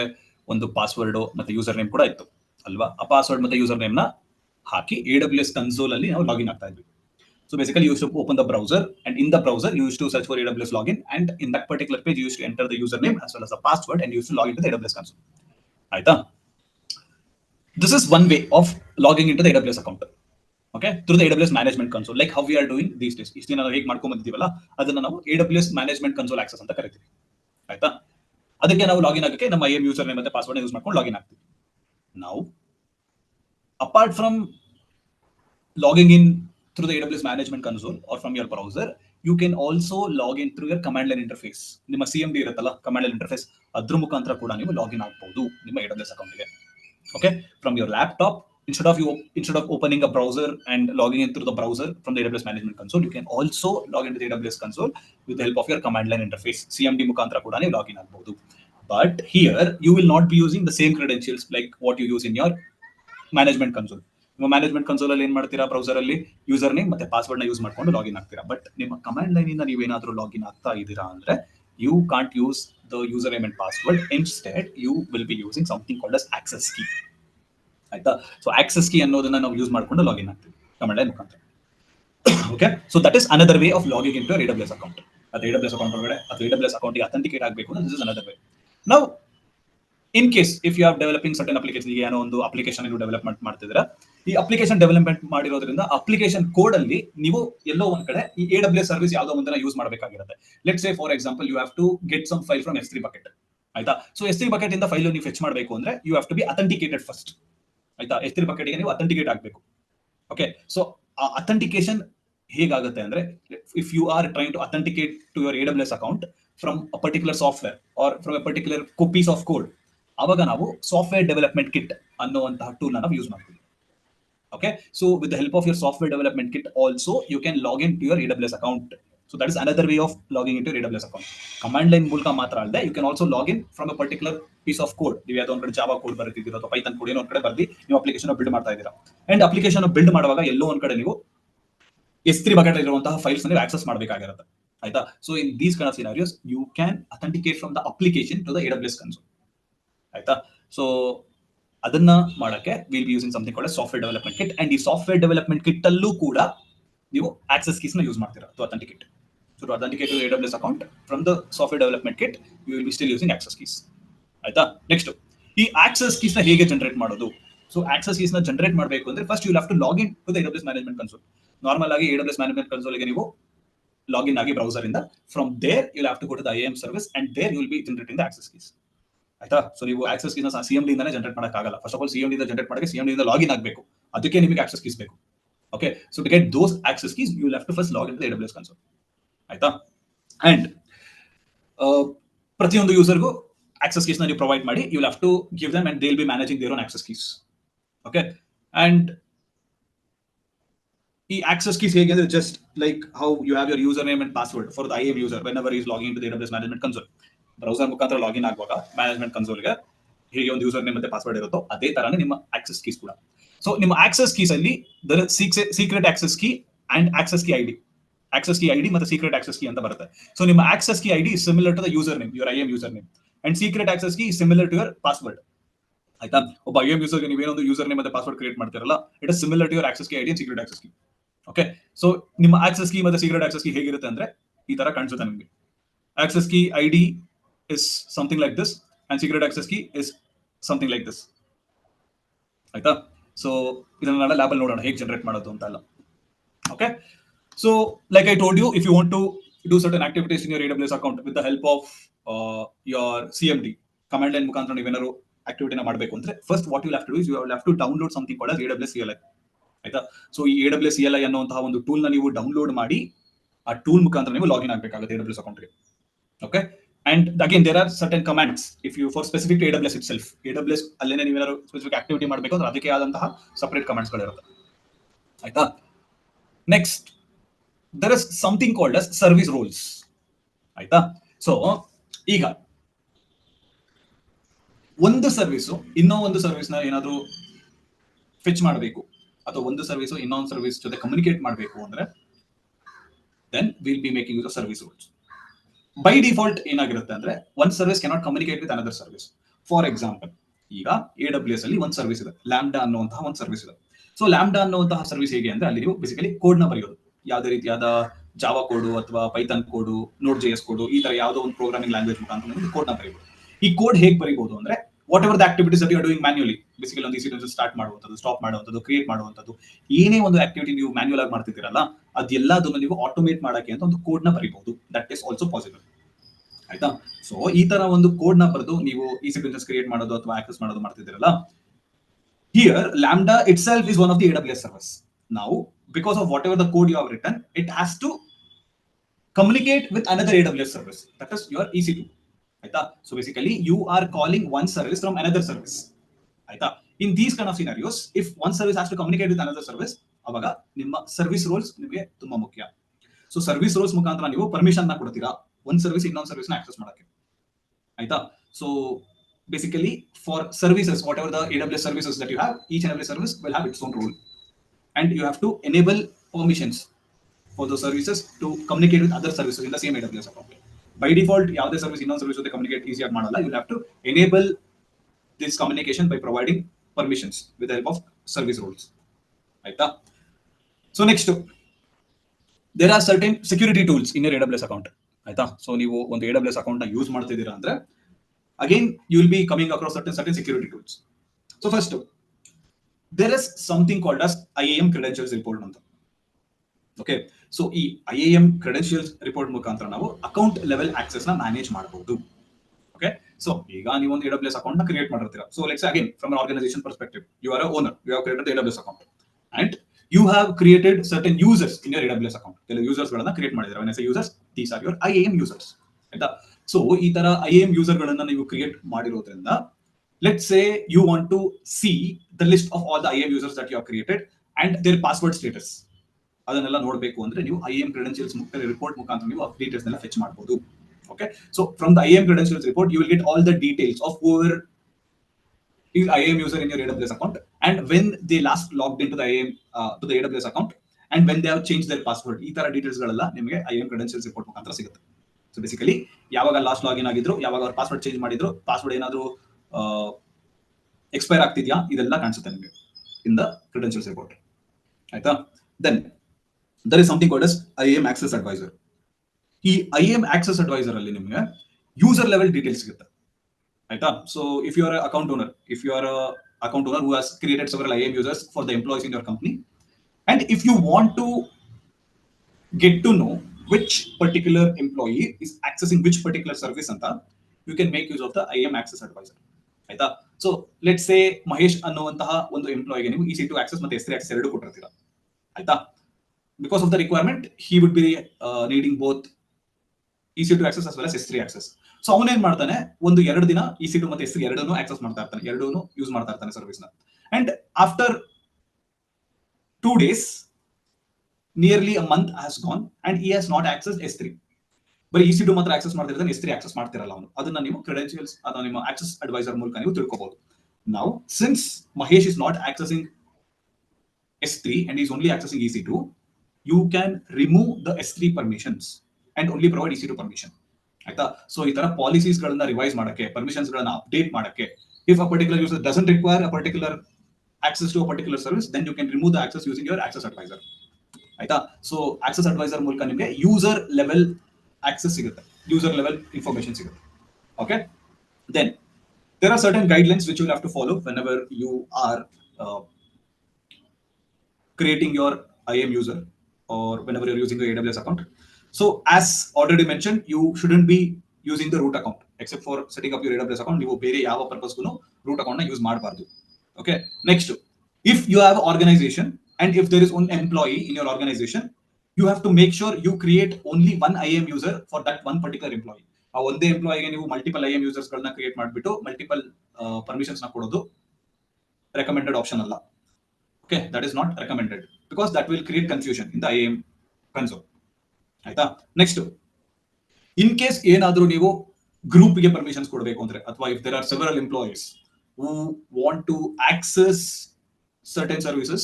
ಒಂದು ಪಾಸ್ವರ್ಡ್ ಮತ್ತೆ ಯೂಸರ್ ನೇಮ್ ಕೂಡ ಇತ್ತು ಅಲ್ವಾ. ಆ ಪಾಸ್ವರ್ಡ್ ಮತ್ತೆ ಯೂಸರ್ ನೇಮ್ ನ ಹಾಕಿ AWS ಕನ್ಸೋಲ್ ಅಲ್ಲಿ ನಾವು ಲಾಗಿನ್ ಆಗ್ತಾ ಇದ್ವಿ. So basically you use to open the browser, and in the browser you use to search for AWS login, and in that particular page you use to enter the user name as well as the password and you use to log into the AWS console. ಆಯ್ತಾ, this is one way of logging into the AWS account. Okay, through the AWS management console, like how we are doing these days. ಇಷ್ಟು ದಿನ ನಾವು ಹೇಗೆ ಮಾಡ್ಕೊಂಡ್ ಬಂದಿದ್ದೀವಲ್ಲ ಅದನ್ನ ನಾವು AWS management console access ಅಂತ ಕರಿತೀವಿ. ಆಯ್ತಾ, ಅದಕ್ಕೆ ನಾವು ಲಾಗಿನ್ ಆಗಕ್ಕೆ ನಮ್ಮ IAM ಯೂಸರ್ ನೇಮ್ ಮತ್ತೆ ಪಾಸ್ವರ್ಡ್ ಯೂಸ್ ಮಾಡ್ಕೊಂಡು ಲಾಗಿನ್ ಆಗ್ತೀವಿ. ನಾವು apart from logging in through the AWS management console or from your browser, you can also log in through your command line interface. ನಿಮ್ಮ CMD ಇರುತ್ತಲ್ಲ, command line interface, ಅದ್ರ ಮುಖಾಂತರ ಕೂಡ ನೀವು ಲಾಗಿನ್ ಆಗಬಹುದು ನಿಮ್ಮ AWS ಅಕೌಂಟ್ ಗೆ. Okay, from your laptop, instead of opening a browser and logging in through the browser from the AWS management console, you can also log into the AWS console with the help of your command line interface. CMD ಮುಖಾಂತರ ಕೂಡ ನೀವು login ಆಗಬಹುದು. But here you will not be using the same credentials like what you use in your management console. ನಿಮ್ಮ management console ಅಲ್ಲಿ ಏನ್ ಮಾಡ್ತೀರಾ, browser ಅಲ್ಲಿ user name ಮತ್ತೆ ಪಾಸ್ವರ್ಡ್ ನ ಯೂಸ್ ಮಾಡ್ಕೊಂಡು ಲಾಗಿನ್ ಆಗ್ತೀರಾ. ಬಟ್ ನಿಮ್ಮ ಕಮಾಂಡ್ ಲೈನ್ ಇಂದ ನೀವೇನಾದ್ರೂ ಲಾಗಿನ್ ಆಗ್ತಾ ಇದ್ದೀರಾ ಅಂದ್ರೆ, you can't use the username and password. Instead you will be using something called as access key. ಆಯ್ತಾ, ಸೊ ಆಕ್ಸೆಸ್ ಕೀ ಅನ್ನೋದನ್ನ ನಾವು ಯೂಸ್ ಮಾಡ್ಕೊಂಡು ಲಾಗಿನ್ ಆಗ್ತೀವಿ ಕಮಾಂಡ್ ಲೈನ್ ಮುಖಾಂತರ. Okay, so that is another way of logging in to AWS account. ಅದು AWS account ಒಳಗಡೆ ಅಥವಾ AWS ಅಕೌಂಟ್ಗೆ ಅಥೆಂಟಿಕೇಟ್ ಆಗಬೇಕು ಅಂದ್ರೆ ದಿಸ್ ಇಸ್ ಅನದರ್ ವೇ. ನಾವು in case if you are developing certain application, ಈಗ ಏನೋ ಒಂದು ಅಪ್ಲಿಕೇಶನ್ ನೀವು ಡೆವಲಪ್ಮೆಂಟ್ ಮಾಡ್ತಿದ್ದೀರಾ, ಈ ಅಪ್ಲಿಕೇಶನ್ ಡೆವಲಪ್ಮೆಂಟ್ ಮಾಡಿರೋದ್ರಿಂದ ಅಪ್ಲಿಕೇಶನ್ ಕೋಡ್ ಅಲ್ಲಿ ನೀವು ಎಲ್ಲೋ ಒಂದ್ ಕಡೆ ಈ AWS ಸರ್ವಿಸ್ ಯಾವುದೋ ಒಂದನ್ನ ಯೂಸ್ ಮಾಡಬೇಕಾಗಿರುತ್ತೆ. Let's say for example you have to get some file from S3 bucket. ಆಯ್ತಾ, ಸೊ S3 ಬಕೆಟ್ ಇಂದ ಫೈಲ್ ನೀವು ಫೆಚ್ ಮಾಡಬೇಕು ಅಂದ್ರೆ you have to be authenticated first. ಆಯ್ತಾ, S3 ಬಕೆಟ್ಗೆ ನೀವು ಅಥೆಂಟಿಕೇಟ್ ಆಗಬೇಕು. ಓಕೆ, ಸೊ ಆ ಅಥೆಂಟಿಕೇಶನ್ ಹೇಗಾಗುತ್ತೆ ಅಂದ್ರೆ, if you are trying to authenticate to your AWS account from a particular software or from a particular piece of code, ಅವಾಗ ನಾವು software development kit ಅನ್ನುವಂತಹ tool ನಾವು ಯೂಸ್ ಮಾಡ್ತೀವಿ. Okay, so with the help of your software development kit also you can log in to your AWS account. So that is another way of logging into your AWS account. Command line ಮೂಲಕ ಮಾತ್ರ ಅಲ್ಲದೆ you can also log in from a particular piece of code. ನೀವು ಯಾವುದೋ ಒಂದು ಕಡೆ Java code ಬರೀತಿದ್ದೀರಾ ಅಥವಾ Python code ಏನೋ ಒಂದು ಕಡೆ ಬರ್ದಿ ನೀವು ಅಪ್ಲಿಕೇಶನ್ ಬಿಲ್ಡ್ ಮಾಡ್ತಾ ಇದ್ದೀರಾ. ಅಂಡ್ ಅಪ್ಲಿಕೇಶನ್ ಬಿಲ್ಡ್ ಮಾಡುವಾಗ ಎಲ್ಲೋ ಒಂದು ಕಡೆ ನೀವು S3 ಬಕೆಟ್ ಇರುವಂತಹ ಫೈಲ್ಸ್ ನೀವು ಆಕ್ಸೆಸ್ ಮಾಡಬೇಕಾಗಿರುತ್ತೆ. ಆಯ್ತಾ? So in these kind of scenarios you can authenticate from the application to the AWS console. ಆಯ್ತಾ? ಸೊ ಅದನ್ನ ಮಾಡಕ್ಕೆ will be using something called software development kit. And ಈ ಸಾಫ್ಟ್ವೇರ್ ಡೆವಲಪ್ಮೆಂಟ್ ಕಿಟ್ ಅಲ್ಲೂ ಕೂಡ ನೀವು ಆಕ್ಸೆಸ್ ಕೀಸ್ ನ use ಮಾಡ್ತೀರಾ to authenticate. So to authenticate to the AWS account from the software development kit, you will be still using access keys. ಆಯ್ತಾ? Next ಈ access keys ನ ಹೇಗೆ ಜನರೇಟ್ ಮಾಡೋದು? ಸೊ ಆಕ್ಸೆಸ್ ಕೀಸ್ ನ generate ಮಾಡಬೇಕು ಅಂದ್ರೆ first you have to log in to the AWS management console. Normal ಆಗಿ AWS management console ಗೆ ನೀವು ಲಾಗಿನ್ ಆಗಿ ಬ್ರೌಸರ್ ಇಂದ from there you have to go to the IAM service and there you will be generating the access keys. ಆಯ್ತಾ? So ನೀವು access keys ನ CMD ಇಂದಾನೆ generate ಮಾಡಕ್ಕಾಗಲ್ಲ. ಫಸ್ಟ್ ಆಫ್ ಆಲ್ CMD ಇಂದ ಜನರೇಟ್ ಮಾಡಕ್ಕೆ CMD ಇಂದ login ಆಗಬೇಕು. ಅದಕ್ಕೆ ನಿಮಗೆ ಆಕ್ಸೆಸ್ ಕೀಸ್ ಬೇಕು. Okay, so to get those access keys you will have to first log in to the AWS console. ಆಯ್ತಾ? ಅಂಡ್ ಪ್ರತಿಯೊಂದು ಯೂಸರ್ಗೂ ಆಕ್ಸೆಸ್ ಕೀಸ್ ನ ನೀವು ಪ್ರೊವೈಡ್ ಮಾಡಿ you will have to give them and they will be managing their own access keys. Okay, and ಈ access keys ಹೇಗೆ ಅಂದ್ರೆ just like how you have your user name and password for the IAM user whenever is logging to the AWS management console. Browser ಮುಖಾಂತರ login ಆಗುವಾಗ management ಕನ್ಸೋಲ್ಗೆ ಹೇಗೆ ಒಂದು user name ಮತ್ತೆ password ಇರುತ್ತೋ ಅದೇ ತರಾನೇ ನಿಮ್ಮ ಆಕ್ಸೆಸ್ ಕೀಸ್ ಕೂಡ. ಸೊ ನಿಮ್ಮ ಆಕ್ಸೆಸ್ ಕೀಸ್ ಅಲ್ಲಿ there secret access key and access key ID, access key ID ಮತ್ತು secret access key ಅಂತ ಬರುತ್ತೆ. ಸೊ ನಿಮ್ಮ access key ID is similar to the user name, your IAM user name, and secret access key is similar to your password. ಆಯ್ತಾ? ಒಬ್ಬ IAM user ಗೆ ನೀವೇನೊಂದು user name ಮತ್ತೆ password create ಮಾಡ್ತಿರಲ್ಲ, it is similar to your access key ID and secret access key. Okay, so ನಿಮ್ಮ access key ಮತ್ತೆ secret access key ಹೇಗಿರುತ್ತೆ ಅಂದ್ರೆ ಈ ತರ ಕಾಣಿಸುತ್ತೆ ನಿಮಗೆ. access key ID is something like this and secret access key is something like this. ಆಯ್ತಾ? So ಇದನ್ನ ನಾಳೆ ಲ್ಯಾಬ್ ಅಲ್ಲಿ ನೋಡೋಣ ಹೇಗೆ ಜನರೇಟ್ ಮಾಡೋದು ಅಂತ ಎಲ್ಲ. Okay, so like I told you, if you want to do certain activities in your AWS account with the help of your CMD command line ಮುಖಾಂತರ ನೀವೇನಾದ್ರು ಆಕ್ಟಿವಿಟಿನ ಮಾಡಬೇಕು ಅಂದ್ರೆ first what you will have to do is you will have to download something called as AWS CLI. ಆಯ್ತಾ? So ಈ AWS CLI ಅನ್ನುವಂತಹ ಒಂದು tool ನ ನೀವು ಡೌನ್ಲೋಡ್ ಮಾಡಿ ಆ ಟೂಲ್ ಮುಖಾಂತರ ನೀವು ಲಾಗಿನ್ ಆಗಬೇಕಾಗುತ್ತೆ AWS ಅಕೌಂಟ್ ಗೆ. Okay, and again there are certain commands if you for specific to AWS itself. AWS ಅಲ್ಲೇನೆ ನೀವೇನಾದ್ರು ಸ್ಪೆಸಿಫಿಕ್ ಆಕ್ಟಿವಿಟಿ ಮಾಡಬೇಕು ಅಂದ್ರೆ ಅದಕ್ಕೆ ಆದಂತಹ ಸಪರೇಟ್ ಕಮಾಂಡ್ಸ್ ಗಳು ಇರುತ್ತೆ. ಆಯ್ತಾ? Next there is something called as service roles. ಆಯ್ತಾ? ಸೊ ಈಗ ಒಂದು ಸರ್ವಿಸ್ ಇನ್ನೂ ಒಂದು ಸರ್ವಿಸ್ ನ ಏನಾದ್ರು ಫೆಚ್ ಮಾಡಬೇಕು ಅಥವಾ ಒಂದು ಸರ್ವಿಸ್ ಇನ್ನೊಂದು ಸರ್ವಿಸ್ ಜೊತೆ ಕಮ್ಯುನಿಕೇಟ್ ಮಾಡಬೇಕು ಅಂದ್ರೆ then will be making use of service rules. By default ಏನಾಗಿರುತ್ತೆ ಅಂದ್ರೆ one service cannot communicate with another service. For example, ಈಗ AWS ಅಲ್ಲಿ ಒಂದು ಸರ್ವಿಸ್ ಇದೆ, ಲ್ಯಾಂಬ್ಡಾ ಅನ್ನುವಂತಹ ಒಂದು ಸರ್ವಿಸ್ ಇದೆ. ಸೊ ಲ್ಯಾಂಬ್ಡಾ ಅನ್ನುವಂತಹ ಸರ್ವಿಸ್ ಹೇಗೆ ಅಂದ್ರೆ ಅಲ್ಲಿ ನೀವು ಬೇಸಿಕಲಿ ಕೋಡ್ ನ ಬರೆಯೋದು, ಯಾವುದೇ ರೀತಿಯಾದ ಜಾವಾ ಕೋಡು ಅಥವಾ ಪೈಥಾನ್ ಕೋಡು, Node.js ಕೋಡು, ಈ ತರ ಯಾವುದೋ ಒಂದು ಪ್ರೋಗ್ರಾಮಿಂಗ್ ಲ್ಯಾಂಗ್ವೇಜ್ ಮುಖಾಂತರ ಕೋಡ್ ನ ಬರೀಬಹುದು. ಈ ಕೋಡ್ ಹೇಗೆ ಬರೀಬಹುದು ಅಂದ್ರೆ whatever the activities that you are doing manually, basically ಒಂದು ಇನ್ಸಿಡೆನ್ಸ್ ಸ್ಟಾರ್ಟ್ ಮಾಡುವಂಥದ್ದು, ಸ್ಟಾಪ್ ಮಾಡುವಂಥದ್ದು, ಕ್ರಿಯೇಟ್ ಮಾಡುವಂಥದ್ದು, ಏನೇ ಒಂದು ಆಕ್ಟಿವಿಟಿ ನೀವು ಮ್ಯಾನ್ಯುಯಲ್ ಆಗಿ ಮಾಡ್ತಿದ್ದೀರಲ್ಲ ಅದೆಲ್ಲದನ್ನು ನೀವು ಆಟೋಮೇಟ್ ಮಾಡಕ್ಕೆ ಅಂತ ಒಂದು ಕೋಡ್ ನ ಬರೀಬಹುದು. That is also possible. ಆಯ್ತಾ? ಸೊ ಈ ತರ ಒಂದು ಕೋಡ್ ನ ಬರೆದು ನೀವು ಈ ಸೀಕ್ವೆನ್ಸಸ್ ಕ್ರಿಯೇಟ್ ಮಾಡೋದು ಅಥವಾ ಆಕ್ಸೆಸ್ ಮಾಡೋದು ಮಾಡ್ತಿದ್ದೀರಲ್ಲ, here lambda itself is one of the AWS service. Now because of whatever the code you have written, it has to communicate with another AWS service, that is your EC2. ಆಯ್ತಾ? So basically you are calling one service from another service. ಆಯ್ತಾ? In these kind of scenarios, if one service has to communicate with another service, ಅವಾಗ ನಿಮ್ಮ service rolls ನಿಮಗೆ ತುಂಬಾ ಮುಖ್ಯ. So service rolls ಮುಖಾಂತರ ನೀವು permission ನ ಕೊಡ್ತೀರಾ ಒಂದು ಸರ್ವಿಸ್ ಇನ್ನೊಂದು ಸರ್ವಿಸ್ ನ ಆಕ್ಸೆಸ್ ಮಾಡಕ್ಕೆ. ಆಯ್ತಾ? So basically for services, whatever the AWS services that you have, each and every service will have its own role, and you have to enable permissions for those services to communicate with other services in the same AWS account. By default, ಯಾವುದೇ service ಇನ್ನೊಂದು service ಜೊತೆ communicate ಈಸಿಯಾಗಿ ಮಾಡಲ್ಲ. You will have to enable this communication by providing permissions with the help of service roles. ಆಯ್ತಾ? So next, there are certain security tools in your AWS account. ಆಯ್ತಾ? So ನೀವು ಒಂದು AWS account ನ use ಮಾಡ್ತಿದ್ದೀರಾ ಅಂದ್ರೆ again you will be coming across certain security tools. So first, there is something called as IAM credentials report anta. Okay, so ee IAM credentials report ಮುಖಾಂತರ ನಾವು account level access ನ manage ಮಾಡಬಹುದು. Okay, so ಈಗ ನೀವು ಒಂದು AWS account ನ create ಮಾಡಿರ್ತೀರಾ. So let's say again from an organization perspective, you are a owner, you have created the AWS account and you have created certain users in your AWS account. ಕೆಲವು users ಗಳನ್ನ create ಮಾಡಿದ್ದೀರಾ. When I say users, these are your IAM users. ಆಯ್ತಾ? So ಈ ತರ IAM user ಗಳನ್ನ ನೀವು create ಮಾಡಿರೋದ್ರಿಂದ, let's say you want to see the list of all the IAM users that you have created and their password status. ಅದನ್ನೆಲ್ಲ ನೋಡಬೇಕು ಅಂದ್ರೆ ನೀವು IAM credentials ರಿಪೋರ್ಟ್ ಮುಖಾಂತರ ನೀವು ಡೀಟೇಲ್ಸ್ ನೆಲ್ಲ ಫೆಚ್ ಮಾಡಬಹುದು. Okay, so from the IAM credentials report you will get all the details of whoever is IAM user in your AWS account and when they last logged into the IAM to the AWS account and when they have changed their password. ಈ ತರ details ಗಳೆಲ್ಲ ನಿಮಗೆ IAM credentials report ಮುಖಾಂತರ ಸಿಗುತ್ತೆ. So basically ಯಾವಾಗ last login ಆಗಿದ್ರು, ಯಾವಾಗ ಅವ್ರ ಪಾಸ್ವರ್ಡ್ ಚೇಂಜ್ ಮಾಡಿದ್ರು, ಪಾಸ್ವರ್ಡ್ ಏನಾದ್ರು ಎಕ್ಸ್ಪೈರ್ ಆಗ್ತಿದ್ಯಾ, ಇದೆಲ್ಲ ಕಾಣಿಸುತ್ತೆ ನಿಮಗೆ ಇನ್ ದ ಕ್ರೆಡೆನ್ಷಿಯಲ್ಸ್ ರಿಪೋರ್ಟ್. ಆಯ್ತಾ? Then there is something called as IAM access advisor. ಈ IAM access advisor ಅಲ್ಲಿ ನಿಮಗೆ ಯೂಸರ್ ಲೆವೆಲ್ ಡೀಟೇಲ್ಸ್ ಸಿಗುತ್ತೆ. ಆಯ್ತಾ? So if you are account owner who has created several IAM users for the employees in your company, and if you want to get to know which particular employee is accessing which particular service anta, you can make use of the IAM access advisor. ಆಯ್ತಾ? So let's ಸೇ ಮಹೇಶ್ ಅನ್ನುವಂತಹ ಒಂದು ಎಂಪ್ಲಾಯಿಗೆ ನೀವು EC2 access ಮತ್ತೆ S3 access ಎರಡು ಕೊಟ್ಟಿರ್ತೀರಾ. ಆಯ್ತಾ? Because of the requirement he would be needing both EC2 access as well as S3 access. So ಅವನೇನ್ ಮಾಡ್ತಾನೆ, ಒಂದು 2 ದಿನ EC2 ಮತ್ತೆ S3 ಎರಡನ್ನೂ ಆಕ್ಸೆಸ್ ಮಾಡ್ತಾ ಇರ್ತಾನೆ, ಎರಡನ್ನೂ ಯೂಸ್ ಮಾಡ್ತಾ ಇರ್ತಾನೆ ಸರ್ವಿಸ್ನ. And after 2 days nearly a month has gone and he has not accessed S3. ಬರೀ EC2 ಮಾತ್ರ ಆಕ್ಸೆಸ್ ಮಾಡ್ತಿರ್ತಾನೆ, S3 ಆಕ್ಸೆಸ್ ಮಾಡ್ತಿರಲ್ಲ ಅವನು. ಅದನ್ನ ನೀವು ಕ್ರೆಡೆನ್ಷಿಯಲ್ಸ್ ಅಥವಾ ನಿಮ್ಮ ಆಕ್ಸೆಸ್ ಅಡ್ವೈಸರ್ ಮೂಲಕ ನೀವು ತಿಳ್ಕೋಬಹುದು. Now since Mahesh is not accessing S3 and he is only accessing EC2, you can remove the S3 permissions and only provide EC2 permission. ಆಯ್ತಾ? ಸೊ ಈ ತರ ಪಾಲಿಸೀಸ್ ಗಳನ್ನ ರಿವೈಸ್ ಮಾಡಕ್ಕೆ, ಪರ್ಮಿಷನ್ಸ್ ಗಳನ್ನ ಅಪ್ಡೇಟ್ ಮಾಡಕ್ಕೆ, if a particular user doesn't require a particular access to a particular service, then you can remove the access using your access advisor. ಆಯ್ತಾ? So access advisor ಮೂಲಕ ನಿಮಗೆ user level access ಸಿಗುತ್ತೆ, user level information ಸಿಗುತ್ತೆ. Okay, then there are certain guidelines which you will have to follow whenever you are creating your IAM user or whenever you're using your AWS account. So as already mentioned, you shouldn't be using the root account except for setting up your AWS account. ನೀವು ಬೇರೆ ಯಾವ purpose ಗೂ root account ನ use ಮಾಡಬಾರದು. Okay, next, if you have organization and if there is one employee in your organization, you have to make sure you create only one IAM user for that one particular employee. ಆ ಒಂದೇ ಎಂಪ್ಲಾಯಿಗೆ ನೀವು multiple IAM users ಗಳನ್ನ create ಮಾಡಿಬಿಟ್ಟು multiple permissions ನ ಕೊಡೋದು recommended option ಅಲ್ಲ. Okay, that is not recommended because that will create confusion in the IAM console. ಆಯ್ತಾ? ನೆಕ್ಸ್ಟ್, ಇನ್ ಕೇಸ್ ಏನಾದ್ರೂ ನೀವು ಗ್ರೂಪ್ ಗೆ ಪರ್ಮಿಷನ್ಸ್ ಕೊಡಬೇಕು ಅಂದ್ರೆ, ಅಥವಾ if there are several employees who want to access certain services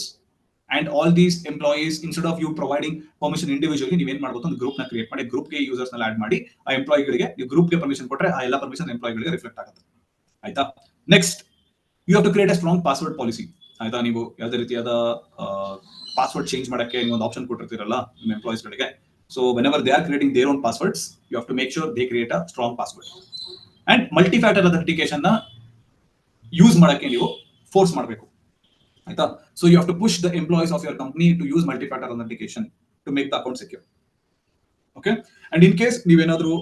and all these employees, instead of you providing permission individually, ನೀವು ಏನ್ ಮಾಡಬಹುದು, ಒಂದು ಗ್ರೂಪ್ ನ ಕ್ರಿಯೇಟ್ ಮಾಡಿ ಗ್ರೂಪ್ ಗೆ ಯೂಸರ್ಸ್ ನ ಆಡ್ ಮಾಡಿ ಆ ಎಂಪ್ಲಾಯಿಗಳಿಗೆ ನೀವು ಗ್ರೂಪ್ ಗೆ ಪರ್ಮಿಷನ್ ಕೊಟ್ರೆ ಆ ಎಲ್ಲ ಪರ್ಮಿಷನ್ ಎಂಪ್ಲಾಯಿಗಳಿಗೆ ರಿಫ್ಲೆಕ್ಟ್ ಆಗುತ್ತೆ. ಆಯ್ತಾ? Next, you have to create a strong password policy. ಆಯ್ತಾ? ನೀವು ಯಾವುದೇ ರೀತಿಯಾದ ಪಾಸ್ವರ್ಡ್ ಚೇಂಜ್ ಮಾಡಕ್ಕೆ ನೀವು ಒಂದು ಆಪ್ಷನ್ ಕೊಟ್ಟಿರ್ತೀರಲ್ಲ ನಿಮ್ಮ ಎಂಪ್ಲಾಯೀಸ್ ಗಳಿಗೆ. So whenever they are creating their own passwords, you have to make sure they create a strong password. and multi-factor authentication ನ ಯೂಸ್ ಮಾಡಕ್ಕೆ ನೀವು ಫೋರ್ಸ್ ಮಾಡಬೇಕು. ಆಯ್ತಾ? So you have to push the employees of your company to use multifactor authentication to make the account secure. Okay, and in case ನೀವೇನಾದ್ರೂ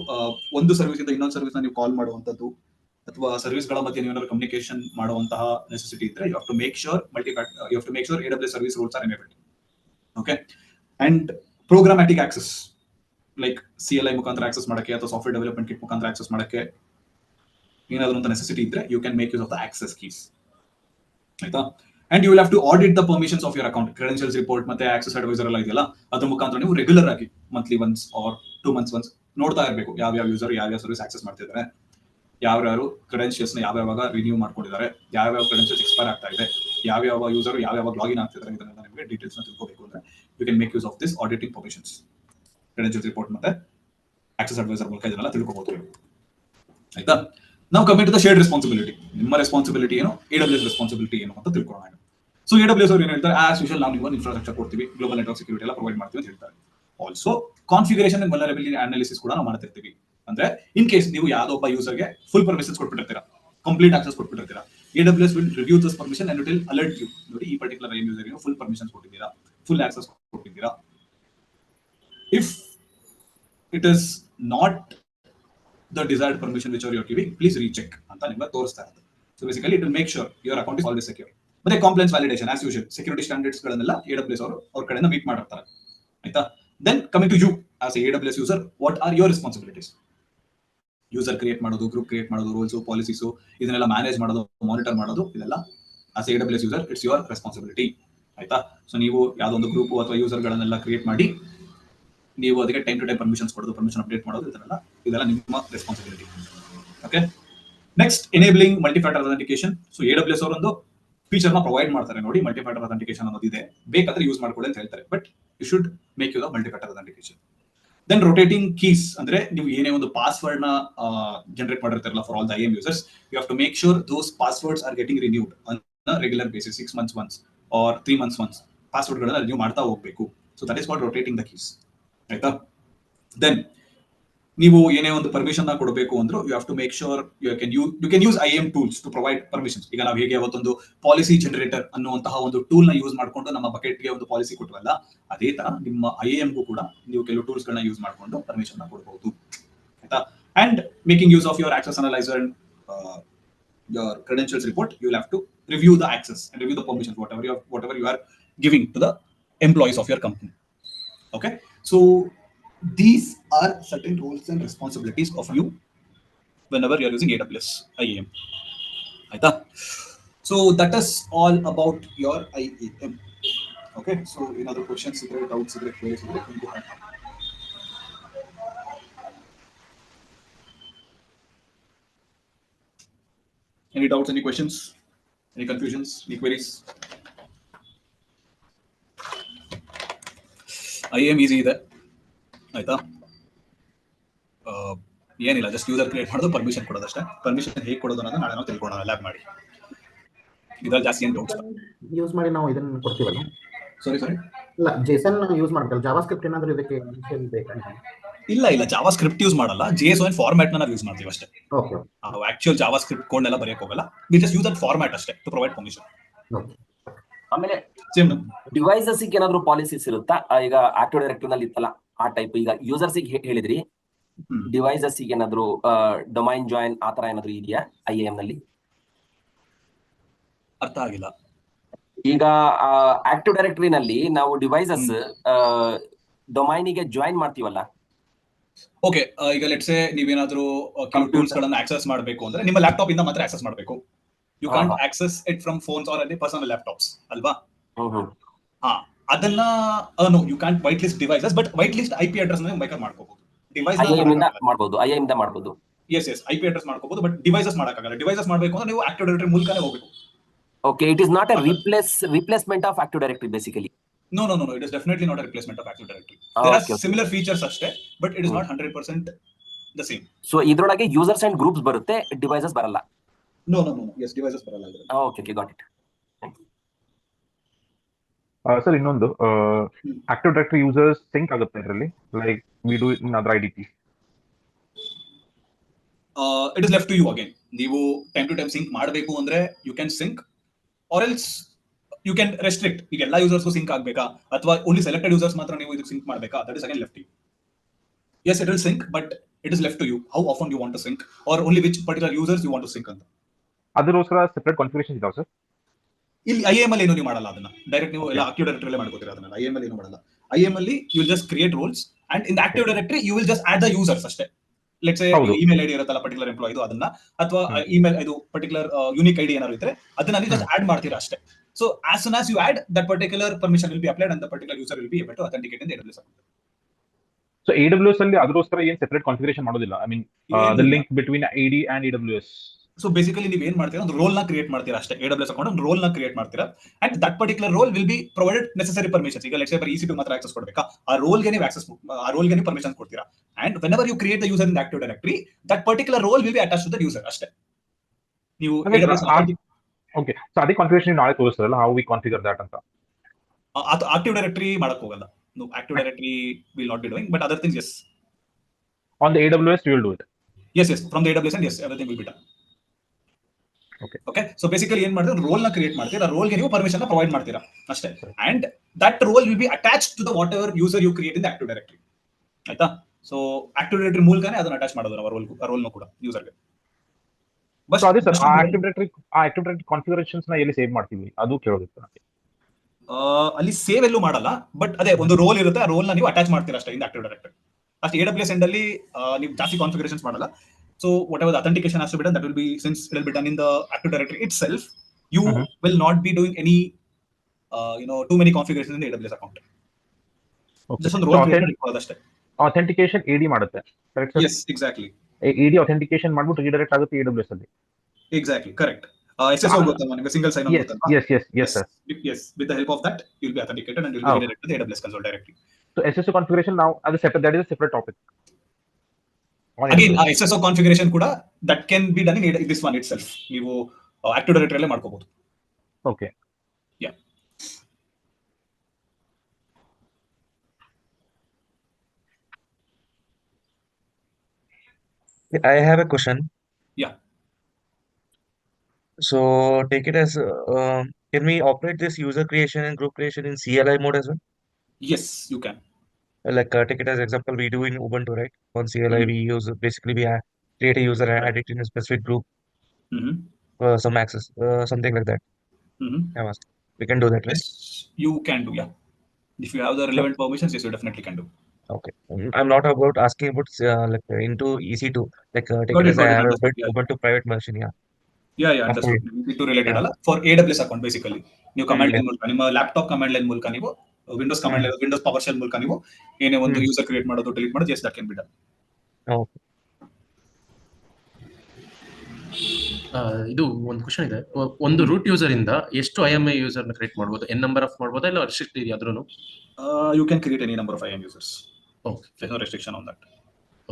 ಒಂದು service ಇಂದ ಇನ್ನೊಂದು service ನ ನೀವು ಕಾಲ್ ಮಾಡುವಂತದ್ದು ಅಥವಾ ಸರ್ವಿಸ್ ಗಳ ಮಧ್ಯೆ ನೀವೇನಾದ್ರೂ ಕಮ್ಯುನಿಕೇಶನ್ ಮಾಡುವಂತಹ ನೆಸೆಸಿಟಿ ಇದ್ರೆ, you have to make sure you have to make sure AWS service rules are enabled. Okay, and programmatic access like CLI ಮುಖಾಂತರ ಆಕ್ಸೆಸ್ ಮಾಡಕ್ಕೆ ಅಥವಾ ಸಾಫ್ಟ್ವೇರ್ ಡೆವಲಪ್ಮೆಂಟ್ ಕಿಟ್ ಮುಖಾಂತರ ಆಕ್ಸೆಸ್ ಮಾಡಕ್ಕೆ ಏನಾದ್ರೂ ಅಂತ ನೆಸೆಸಿಟಿ ಇದ್ರೆ, you can make use of the access keys. ಆಯ್ತಾ? and you will have to audit the permissions of your account. Credentials report ಮತ್ತೆ access advisor ಎಲ್ಲ ಇದೆಯಲ್ಲ, ಅದ್ರ ಮುಖಾಂತರ ನೀವು ರೆಗ್ಯುಲರ್ ಆಗಿ monthly once or 2 months once ನೋಡ್ತಾ ಇರಬೇಕು ಯಾವ ಯೂಸರ್ ಯಾವ ಸರ್ವಿಸ್ ಆಕ್ಸೆಸ್ ಮಾಡ್ತಿದ್ದಾರೆ, ಯಾವ್ಯಾರು ಕ್ರೆಡೆನ್ಷಿಯಲ್ಸ್ ನ ಯಾವ್ಯಾವಾಗ ರಿನ್ಯೂ ಮಾಡ್ಕೊಂಡಿದ್ದಾರೆ, ಯಾವ್ಯಾವ ಕ್ರೆಡೆನ್ಷಿಯಲ್ಸ್ ಎಕ್ಸ್ಪೈರ್ ಆಗ್ತಾ ಇದೆ, ಯಾವ್ಯಾವ ಯೂಸರ್ ಯಾವ್ಯಾವ ಲಾಗಿನ್ ಆಗ್ತಿದ್ದಾರೆ, ಇದನ್ನೆಲ್ಲ ನಿಮಗೆ ಡೀಟೇಲ್ಸ್ ನ ತಿಳ್ಕೋಬೇಕು ಅಂದ್ರೆ you can make use of this auditing permissions. Credentials report ಮತ್ತೆ ಆಕ್ಸೆಸ್ ಅಡ್ವೈಸರ್ ಮೂಲಕ ಇದನ್ನೆಲ್ಲ ತಿಳ್ಕೋಬಹುದು. ಆಯ್ತಾ? ನಾವು coming to the shared responsibility. ನಿಮ್ಮ ರೆಸ್ಪಾನ್ಸಿಬಿಲಿಟಿ ಏನು, AWS ರೆಸ್ಪಾನ್ಸಿಬಿಲಿಟಿ ಏನು ಅಂತ ತಿಳ್ಕೊಳ್ಳೋಣ. ಸೊ AWS ಅವರು ಏನು ಹೇಳ್ತಾರೆ, ಆಸ್ ಯೂಶುವಲ್ ನಾವು ನೀವು ಇನ್ಫ್ರಾಸ್ಟ್ರಕ್ಚರ್ ಕೊಡ್ತೀವಿ, ಗ್ಲೋಬಲ್ ನೆಟ್ವರ್ಕ್ ಸೆಕ್ಯೂರಿಟಿ ಎಲ್ಲ ಪ್ರೊವೈಡ್ ಮಾಡ್ತೀವಿ ಅಂತ ಹೇಳ್ತಾರೆ. Also configuration and vulnerability analysis ಕೂಡ ನಾವು ಮಾಡ್ತಿರ್ತೀವಿ. ಅಂದ್ರೆ ಇನ್ ಕೇಸ್ ನೀವು ಯಾವುದೋ ಒಬ್ಬ ಯೂಸರ್ಗೆ ಫುಲ್ ಪರ್ಮಿಷನ್ಸ್ ಕೊಟ್ಬಿಟ್ಟಿರ್ತೀರಾ, ಕಂಪ್ಲೀಟ್ ಆಕ್ಸೆಸ್ ಕೊಟ್ಬಿಟ್ಟಿರ್ತೀರಾ, AWS will review this permission and it will alert you. ನೋಡಿ, ಈ ಪರ್ಟಿಕ್ಯುಲರ್ IAM ಯೂಸರ್ ಗೆ ಫುಲ್ ಪರ್ಮಿಷನ್ಸ್ ಕೊಟ್ಟಿದ್ದೀರಾ, ಫುಲ್ ಆಕ್ಸೆಸ್ ಕೊಟ್ಟಿದ್ದೀರಾ. If it is not the desired permission which you're giving, please recheck ಅಂತ ನಿಮಗೆ ತೋರಿಸ್ತಾ ಇರುತ್ತೆ. So basically it will make sure your account is always secure. ಮತ್ತೆ compliance validation as usual security standards ಗಳನ್ನೆಲ್ಲ AWS ಅವರು ಅವ್ರ ಕಡೆಯಿಂದ ಮೀಟ್ ಮಾಡಿರ್ತಾರೆ. ಆಯ್ತಾ? Then coming to you as a AWS user, what are your responsibilities? User create ಮಾಡೋದು, group create ಮಾಡೋದು, rules policies ಇದನ್ನೆಲ್ಲ ಮ್ಯಾನೇಜ್ ಮಾಡೋದು, ಮಾನಿಟರ್ ಮಾಡೋದು, ಇದೆಲ್ಲ as a AWS user it's your responsibility. ಆಯ್ತಾ. ಸೊ ನೀವು ಯಾವುದೊಂದು ಗ್ರೂಪ್ ಅಥವಾ ಯೂಸರ್ ಗಳನ್ನೆಲ್ಲ ಕ್ರಿಯೇಟ್ ಮಾಡಿ ನೀವು ಅದಕ್ಕೆ ಟೈಮ್ ಟು ಟೈಮ್ ಪರ್ಮಿಷನ್ಸ್ ಕೊಡೋದು, ಪರ್ಮಿಷನ್ ಅಪ್ಡೇಟ್ ಮಾಡೋದು, ಇದೆಲ್ಲ ನಿಮ್ಮ responsibility. Okay. Next, enabling multifactor authentication. So AWS ಅವರೊಂದು ಫೀಚರ್ ನ ಪ್ರೊವೈಡ್ ಮಾಡ್ತಾರೆ ನೋಡಿ, ಮಲ್ಟಿಫ್ಯಾಕ್ಟರ್ ಅಥೆಂಟಿಕೇಶನ್ ಅನ್ನೋದು ಇದೆ, ಬೇಕಾದ್ರೆ ಯೂಸ್ ಮಾಡ್ಕೊಳ್ಳಿ ಅಂತ ಹೇಳ್ತಾರೆ, but you should make use of multifactor authentication. Then rotating keys, ಅಂದ್ರೆ ನೀವು ಏನೇ ಒಂದು ಪಾಸ್ವರ್ಡ್ ನ ಜನರೇಟ್ ಮಾಡಿರ್ತಾರಲ್ಲ for all the IAM users, you have to make sure those passwords are getting renewed on regular basis, 6 months once or 3 months once. Password ಗಳನ್ನ renew ಮಾಡ್ತಾ ಹೋಗ್ಬೇಕು. So that is what rotating the keys. ಆಯ್ತಾ. Then ನೀವು ಏನೇ ಒಂದು permission ನ ಕೊಡಬೇಕು ಅಂದ್ರೂ you have to make sure you can use IAM tools to provide permissions. ಈಗ ನಾವು ಹೇಗೆ ಅವತ್ತೊಂದು ಪಾಲಿಸಿ ಜನರೇಟರ್ ಅನ್ನುವಂತಹ ಒಂದು ಟೂಲ್ ನ ಯೂಸ್ ಮಾಡಿಕೊಂಡು ನಮ್ಮ ಬಕೆಟ್ಗೆ ಒಂದು ಪಾಲಿಸಿ ಕೊಟ್ಟವಲ್ಲ, ಅದೇ ತರ ನಿಮ್ಮ IAMಗೂ ಕೂಡ ನೀವು ಕೆಲವು ಟೂಲ್ಸ್ ಗಳನ್ನ ಯೂಸ್ ಮಾಡಿಕೊಂಡು ಪರ್ಮಿಷನ್ ನ ಕೊಡಬಹುದು. ಆಯ್ತಾ. And making use of your access analyser and your credentials report, you will have to review the access and review the permissions, whatever you are giving to the employees of your company. Okay. So these are certain roles and responsibilities of you whenever you are using AWS IAM. Aita. So that is all about your IAM. Okay. So in other questions, doubts, queries, any doubts, any questions, any confusions, any queries? IAM easy ಇದೆ. ಆಯ್ತಾ. ಏನಿಲ್ಲ, just user create ಮಾಡೋದು, permission ಕೊಡೋದು ಅಷ್ಟೇ. Permission ಹೇಗೆ ಕೊಡೋದು ಅನ್ನೋದು ನಾಳೆ ನಾವು ತಿಳ್ಕೊಳ್ಳೋಣ ಲ್ಯಾಬ್ ಮಾಡಿ. ಇದ್ರಲ್ಲಿ ಜಾಸ್ತಿ ಏನು ಡೌಟ್ಸ್ ಯೂಸ್ ಮಾಡಿ ನಾವು ಇದನ್ನ ಕೊಡ್ತೀವಲ್ಲ. ಸಾರಿ ಇಲ್ಲ, JSON ಯೂಸ್ ಮಾಡ್ತೀವಿ. ಜಾವಾಸ್ಕ್ರಿಪ್ಟ್ ಏನಾದರೂ ಇದಕ್ಕೆ ಬೇಕಾ? ಇಲ್ಲ, ಜಾವಾಸ್ಕ್ರಿಪ್ಟ್ ಯೂಸ್ ಮಾಡಲ್ಲ. JSON ಫಾರ್ಮ್ಯಾಟ್ ನ ನಾವು ಯೂಸ್ ಮಾಡ್ತೀವಿ ಅಷ್ಟೇ. ಓಕೆ. ಆಕ್ಚುಯಲ್ ಜಾವಾಸ್ಕ್ರಿಪ್ಟ್ ಕೋಡ್ ಎಲ್ಲ ಬರೆಯಕ್ಕೆ ಹೋಗಲ್ಲ. We just use that format ಅಷ್ಟೇ ಟು ಪ್ರೊವೈಡ್ ಪರ್ಮಿಷನ್. ಓಕೆ. ಆಮೇಲೆ ಡಿವೈಸಸ್ ಗೆ ಏನಾದರೂ ಪಾಲಿಸೀಸ್ ಇರುತ್ತಾ? ಈಗ ಆಕ್ಟಿವ್ ಡೈರೆಕ್ಟರಿ ನಲ್ಲಿ ಇತ್ತಲ್ಲ ಆ ಟೈಪ್. ಈಗ ಯೂಸರ್ಸ್ ಗೆ ಹೇಳಿದ್ರಿ, ಡಿವೈಸಸ್ ಗೆ ಏನಾದರೂ ಡೊಮೈನ್ ಜಾಯಿನ್ ಆ ತರ ಏನಾದರೂ ಇದೆಯಾ IAM ನಲ್ಲಿ? ಅರ್ಥ ಆಗಿಲ್ಲ. ಈಗ ಆಕ್ಟಿವ್ ಡೈರೆಕ್ಟರಿ ನಲ್ಲಿ ನಾವು ಡಿವೈಸಸ್ ಡೊಮೈನ್ ಗೆ ಜಾಯಿನ್ ಮಾಡ್ತೀವಲ್ಲ. ಓಕೆ. ಈಗ ಲೆಟ್ಸ್ ಸೇ ನೀವೇನಾದ್ರೂ ಕೆಲವು ಟೂಲ್ಸ್ ಗಳನ್ನ ಆಕ್ಸೆಸ್ ಮಾಡಬೇಕು ಅಂದ್ರೆ ನಿಮ್ಮ ಲ್ಯಾಪ್ಟಾಪ್ ಇಂದ ಮಾತ್ರ ಆಕ್ಸೆಸ್ ಮಾಡಬೇಕು. You can't access it from phones or any personal laptops ಅಲ್ವಾ? ಅದನ್ನ no, you can't white list devices, but white list IP address ನ ಬೇಕಾದ್ರೆ ಮಾಡ್ಕೋಬಹುದು. ಡಿವೈಸ್ IAM ಇಂದ ಮಾಡಬಹುದು. ಎಸ್ IP ಅಡ್ರೆಸ್ ಮಾಡ್ಕೋಬಹುದು, ಬಟ್ ಡಿವೈಸಸ್ ಮಾಡಕ್ಕಾಗಲ್ಲ. ಡಿವೈಸಸ್ ಮಾಡಬೇಕು ಅಂದ್ರೆ ನೀವು ಆಕ್ಟಿವ್ ಡೈರೆಕ್ಟರಿ ಮೂಲಕನೇ ಹೋಗಬೇಕು. Okay, it is not a replacement of Active Directory basically. No, it is definitely not a replacement of Active Directory. There are similar features ಅಷ್ಟೇ, but it is not 100% the same. So ಇದರೊಳಗೆ users and groups ಬರುತ್ತೆ, devices ಬರಲ್ಲ. No. Yes, devices ಬರಲ್ಲ ಇದರಲ್ಲಿ. Okay, got it. Sir, ಇನ್ನೊಂದು active directory users sync ಆಗುತ್ತೆ ಇದರಲ್ಲಿ, like we do in other IDP. It is left to you again. ನೀವು time to time sync ಮಾಡಬೇಕು ಅಂದ್ರೆ you can sync, or else you can restrict. ಈಗ ಎಲ್ಲ ಯೂಸರ್ಸ್ಗೂ sync ಆಗಬೇಕಾ ಅಥವಾ only selected users ಮಾತ್ರ ನೀವು ಇದಕ್ಕೆ ಸಿಂಕ್ ಮಾಡಬೇಕಾ? That is again left you. Yes, it will sync, but it is left to you how often you want to sync or only which particular users you want to sync ಅಂತ. ಅದರೋಸ್ಕರ separate configuration ಇದಾವ sir? ಇಲ್ಲಿ IAM ಅಲ್ಲಿ ಏನು ನೀವು ಮಾಡಲ್ಲ, ಅದನ್ನ direct ನೀವು ಎಲ್ಲ ಆಕ್ಟಿವ್ ಡೈರೆಕ್ಟರಿ ಅಲ್ಲೇ ಮಾಡ್ಕೋತೀರಾ. ಅದನ್ನ IAM ಅಲ್ಲಿ ಏನು ಮಾಡಲ್ಲ. IAM ಅಲ್ಲಿ you will just create roles and in the active directory you will just add the users ಅಷ್ಟೇ. ಲೆಟ್ಸ್ ಸೇ ಇಮೇಲ್ ಐಡಿ ಇರುತ್ತಲ್ಲ ಪರ್ಟಿಕ್ಯುಲರ್ ಎಂಪ್ಲಾಯ್, ಅದನ್ನ ಅಥವಾ ಇಮೇಲ್ ಇದು ಪರ್ಟಿಕ್ಯುಲರ್ ಯೂನಿಕ್ ಐಡಿ ಏನಾದ್ರು ಇದ್ರೆ ಅದನ್ನ ನೀವು ಜಸ್ಟ್ ಆಡ್ ಮಾಡ್ತೀರಾ ಅಷ್ಟೇ. So as soon as you add, that particular permission will be applied and the particular user will be able to authenticate in the AWS account. So AWS ಅಲ್ಲಿ ಅದರೋಸ್ಕರ ಏನು separate configuration ಮಾಡೋದಿಲ್ಲ? I mean the link between ID and AWS. So basically ನೀವು ಏನ್ ಮಾಡ್ತೀರಾ, ಒಂದು role ನ create ಮಾಡ್ತೀರಾ ಅಷ್ಟೇ. AWS ಅಕೌಂಟ್ ಒಂದು ರೋಲ್ ನ ಕ್ರಿಯೇಟ್ ಮಾಡ್ತೀರಾ and that particular role will be provided necessary permissions. ಈಗ ಲೆಟ್ಸ್ ಸೇ ಬರೀ EC2 ಮಾತ್ರ ಆಕ್ಸೆಸ್ ಕೊಡಬೇಕಾ, ಆ ರೋಲ್ಗೆ ನೀವು ಆಕ್ಸೆಸ್, ಆ ರೋಲ್ಗೆ ನೀವು ಪರ್ಮಿಷನ್ ಕೊಡ್ತೀರಾ. And whenever you create the user in the active directory, that particular role will be attached to the user ಅಷ್ಟೇ. ನೀವು ಓಕೆ. ಸೊ ಅದೇ ಕಾನ್ಫಿಗರೇಷನ್ ನಾಳೆ ತೋರಿಸ್ತಾರಲ್ಲ, ಹೌ ವಿ ಕಾನ್ಫಿಗರ್ ದಟ್ ಅಂತ. ಆಕ್ಟಿವ್ ಡೈರೆಕ್ಟರಿ ಮಾಡಕ್ ಹೋಗಲ್ಲ. No, Active Directory will not be doing, but other things, yes. On the AWS, you will do it. Yes, from the AWS, and yes, everything will be done. Okay. So basically, ಏನು ಮಾಡ್ತೀರಾ, roll ನ create ಮಾಡ್ತೀರಾ, ರೋಲ್ಗೆ ನೀವು permission ನ provide ಮಾಡ್ತೀರಾ ಅಷ್ಟೇ. And that role will be attached to the whatever user you create in the active directory. ಆಯ್ತಾ? So active directory ಮೂಲಕನೇ ಅದನ್ನ ಅಟ್ಯಾಚ್ ಮಾಡೋದು ನಾವು ರೋಲ್ನು ಕೂಡ ಯೂಸರ್ಗೆ. ಬಟ್ ಅದೇ ಸರ್, ಆಕ್ಟಿವ್ ಡೈರೆಕ್ಟರಿ ಕಾನ್ಫಿಗರೇಷನ್ಸ್ ನ ಎಲ್ಲಿ ಸೇವ್ ಮಾಡ್ತೀವಿ ಅದು ಕೇಳೋದಿತ್ತು ನನಗೆ. ಅಲ್ಲಿ ಸೇವ್ ಎಲ್ಲೂ ಮಾಡಲ್ಲ, ಬಟ್ ಅದೇ ಒಂದು ರೋಲ್ ಇರುತ್ತೆ, ಆ ರೋಲ್ ನ ನೀವು ಅಟ್ಯಾಚ್ ಮಾಡ್ತೀರಾ ಅಷ್ಟೇ ಇನ್ ಆಕ್ಟಿವ್ ಡೈರೆಕ್ಟರಿ. ಅಷ್ಟೇ. AWS ಎಂಡ್ ಅಲ್ಲಿ ನೀವು ಜಾಸ್ತಿ ಕಾನ್ಫಿಗರೇಷನ್ಸ್ ಮಾಡಲ್ಲ. So whatever the authentication has to be done, that will be, since it will be done in the Active Directory itself, you will not be doing any too many configurations in the AWS account. Okay. Just ಒಂದು So role create ಮಾಡಿಕೊಳ್ಳೋದಷ್ಟೇ. authentication AD ಮಾಡುತ್ತೆ, correct sir? Yes, exactly. AD authentication ಮಾಡ್ಬಿಟ್ಟು redirect ಆಗುತ್ತೆ AWS ಅಲ್ಲಿ. Exactly, correct. SSO ಗೊತ್ತಲ್ವಾ ನಿಮಗೆ, single sign on Yes, ಗೊತ್ತಲ್ವಾ? yes sir. Yes, with the help of that you'll be authenticated and you'll be redirected to the AWS console directly. So SSO configuration now as a separate, that is a separate topic. Again, SSO configuration ಕೂಡ that can be done in this one itself. ನೀವು Active Directory ಅಲ್ಲೇ ಮಾಡ್ಕೋಬಹುದು. Okay. Yeah. I have a question. Yeah. So take it as can we operate this user creation and group creation in CLI mode as well? Yes, you can. Like take it as example we do in Ubuntu, right? On CLI we use basically we create a user and add it in a specific group, some access, something like that. I'm asking. We can do that, right? Yes, you can do. Yeah, if you have the relevant permissions, yes, you definitely can do. Okay. I'm not about asking about like into EC2. Like take Got it it, as got I it, have a understood. Yeah. Ubuntu private version. Yeah. Yeah, understood. ಇದು related ಅಲ್ಲ, for AWS account basically ನೀವು command line ಮೂಲಕ ನಿಮ್ಮ laptop command line ಮೂಲಕ ನೀವು Windows command line, Windows power shell ಮೂಲಕ ನೀವು ಏನೇ ಒಂದು ಯೂಸರ್ ಕ್ರಿಯೇಟ್ ಮಾಡೋದು, ಡಿಲೀಟ್ ಮಾಡೋದು, yes, that can be done. Okay. ಇದು ಒಂದು ಕ್ವಶನ್ ಇದೆ. ಒಂದು ರೂಟ್ ಯೂಸರ್ ಇಂದ ಎಷ್ಟು IAM ಯೂಸರ್ ನ ಕ್ರಿಯೇಟ್ ಮಾಡಬಹುದು? n ನಂಬರ್ ಆಫ್ ಮಾಡಬಹುದಾ ಇಲ್ಲ ರೆಸ್ಟ್ರಿಕ್ಟ್ ಇದೆಯಾ ಅದ್ರೂನು? You can create any number of IAM users. Okay. There's no restriction on that.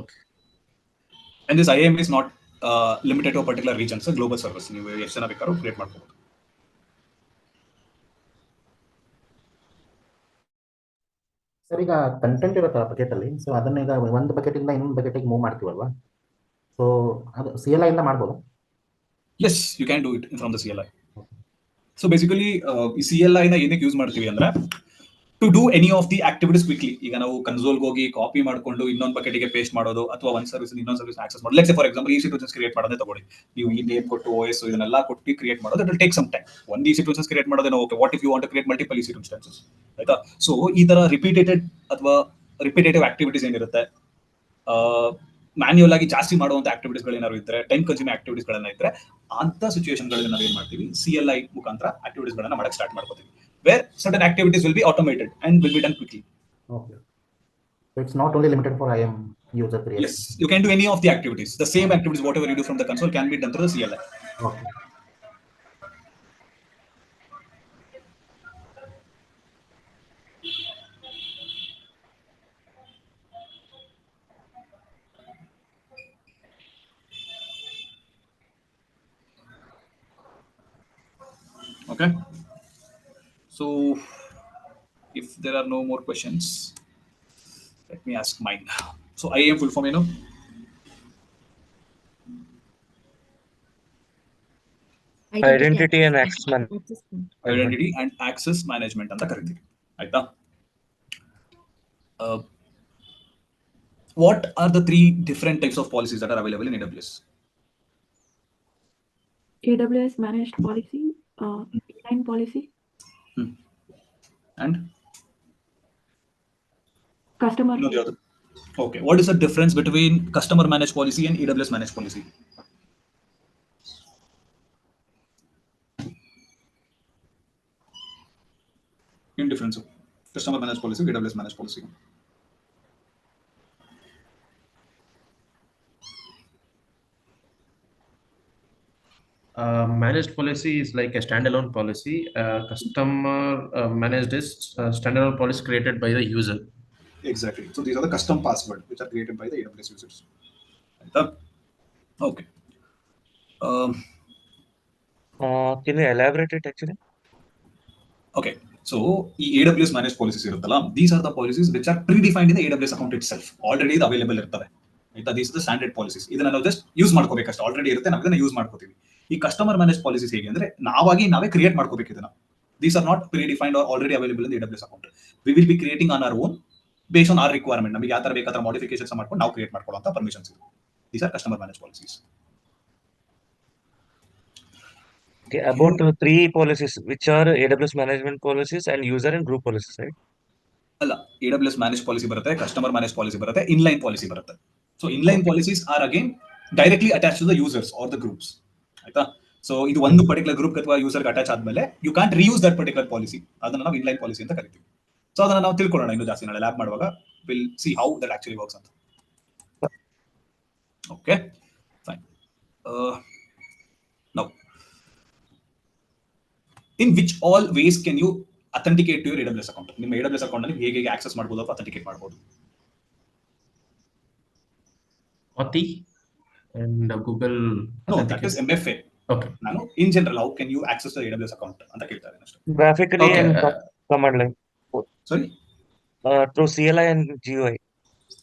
Okay. And this IAM is not limited to a particular region. It's a global service. ನೀವು ಎಷ್ಟು ಜನ ಬೇಕಾದ್ರೂ create ಮಾಡ್ಕೋಬಹುದು. Sir, ಈಗ content ಇರುತ್ತೆ ಆ bucket ಅಲ್ಲಿ. So ಅದನ್ನ ಈಗ ಒಂದು ಬಕೆಟ್ ಇಂದ ಇನ್ನೊಂದು ಬಕೆಟಿಗೆ ಮೂವ್ ಮಾಡ್ತೀವಲ್ವಾ? ಸೊ ಅದು CLI ಇಂದ ಮಾಡ್ಬೋದು? Yes, you can do it from the CLI. So basically, ಈ CLI ನ ಏನಕ್ಕೆ ಯೂಸ್ ಮಾಡ್ತೀವಿ ಅಂದ್ರೆ to do any of the activities quickly. ಈಗ ನಾವು ಕನ್ಸೋಲ್ ಹೋಗಿ ಕಾಪಿ ಮಾಡ್ಕೊಂಡು ಇನ್ನೊಂದು ಬಕೆಟಿಗೆ ಪೇಸ್ಟ್ ಮಾಡೋದು, ಅಥವಾ ಒಂದು ಸರ್ವಿಸ್ ಇನ್ನೊಂದು ಸರ್ವಿಸ್ ಆಕ್ಸೆಸ್ ಮಾಡೋದು. Let's say for example EC2 create ಮಾಡೋದೇ ತಗೊಳ್ಳಿ. ನೀವು ಈ ನೇಮ್ ಕೊಟ್ಟು OS ಇದನ್ನೆಲ್ಲ ಕೊಟ್ಟು ಕ್ರಿಯೇಟ್ ಮಾಡೋದು, it will take some time. ಒಂದು EC2 ಕ್ರಿಯೇಟ್ ಮಾಡೋದೇನೋ okay, what if you want to create multiple EC2 instances, ಆಯ್ತಾ? ಸೊ ಈ ತರ ರಿಪೀಟೇಟಿವ್ ಆಕ್ಟಿವಿಟೀಸ್ ಏನಿರುತ್ತೆ, ಮ್ಯಾನ್ಯುಯಲ್ ಆಗಿ ಜಾಸ್ತಿ ಮಾಡುವಂತ ಆಕ್ಟಿವಿಟೀಸ್ ಗಳು ಏನಾದ್ರು ಇದ್ರೆ, ಟೈಮ್ ಕನ್ಸ್ಯೂಮಿಂಗ್ ಆಕ್ಟಿವಿಟೀಸ್ ಗಳನ್ನ ಇದ್ರೆ, ಅಂತ ಸಿಚುಯೇಷನ್ ಗಳಲ್ಲಿ ನಾವು ಏನ್ ಮಾಡ್ತೀವಿ, CLI ಮುಖಾಂತರ ಆಕ್ಟಿವಿಟೀಸ್ ಗಳನ್ನ ಮಾಡಕ್ಕೆ ಸ್ಟಾರ್ಟ್ ಮಾಡ್ಕೋತೀವಿ, where certain activities will be automated and will be done quickly. Okay. So it's not only limited for IAM user creation. Yes, you can do any of the activities. The same activities, whatever you do from the console, can be done through the CLI. Okay. Okay. So, if there are no more questions, let me ask mine. So, IAM full form, Identity and access management. Identity and access management ಅಂತ ಕರೀತೀವಿ, ಆಯ್ತಾ? What are the 3 different types of policies that are available in AWS? AWS managed policy, inline policy, And customer. no, the other. Okay, what is the difference between customer managed policy and AWS managed policy? In difference of customer managed policy, AWS managed policy. Managed policy is like a standalone policy. Customer managed is standalone policy created by the user. Exactly. So these are the custom passwords which are created by the AWS users. Okay. Can you elaborate it actually? Okay. So AWS managed policies iruttala, these are the policies which are predefined in the AWS account itself. Already available iruttave. These are the standard policies. Idanna ನಾವು just use ಮಾಡ್ಕೋಬೇಕಷ್ಟೇ. Already ಇರುತ್ತೆ, ನಾವು ಇದನ್ನ use ಮಾಡ್ಕೋತೀವಿ. ಈ customer manage policies ಹೇಗೆ ಅಂದ್ರೆ ನಾವೇ create ಮಾಡ್ಕೋಬೇಕು ಇದನ್ನ. These are not predefined or already available in the AWS account. We will be creating on our own based on our requirement. ನಮಗೆ ಯಾವ ತರ ಬೇಕಾದ್ರೆ ಮಾಡಿಫಿಕೇಶನ್ಸ್ ಮಾಡ್ಕೊಂಡು ನಾವು ಕ್ರಿಯೇಟ್ ಮಾಡ್ಕೊಳ್ಳುವಂತ ಪರ್ಮಿಷನ್ಸ್ ಇದೆ. These are customer managed policies. Okay, about 3 policies, which are AWS management policies and user and group policies, right? ಅಲ್ಲ, AWS managed policy ಬರುತ್ತೆ, customer managed policy ಬರುತ್ತೆ, inline policy ಬರುತ್ತೆ. So inline policies are again directly attached to the users or the groups. ಆಯ್ತಾ? So ಇದು ಒಂದು particular group ಅಥವಾ ಯೂಸರ್ಗೆ attach ಆದ್ಮೇಲೆ you can't reuse that particular policy. ಅದನ್ನ ನಾವು ಇನ್ಲೈನ್ ಪಾಲಿಸಿ ಅಂತ ಕರಿತೀವಿ. ಸೊ ಅದನ್ನ ನಾವು ತಿಳ್ಕೊಳ್ಳೋಣ ಇನ್ನು ಜಾಸ್ತಿ ನಾಳೆ ಲ್ಯಾಬ್ ಮಾಡುವಾಗ will see how that actually works ಅಂತ. Okay fine. Now in which all ways can you authenticate to your AWS account? ನಿಮ್ಮ AWS ಅಕೌಂಟ್ ನಲ್ಲಿ ಹೇಗೆ ಆಕ್ಸೆಸ್ ಮಾಡಬಹುದು ಅಥವಾ ಅಥೆಂಟಿಕೇಟ್ ಮಾಡಬಹುದು? Auth and Google. No, that is MFA. Okay. ನಾನು in general how can you access the AWS account ಅಂತ ಕೇಳ್ತಾ ಇದ್ದೀನಿ ಅಷ್ಟೇ. Graphically Okay, and command line. Sorry, Through CLI and GUI.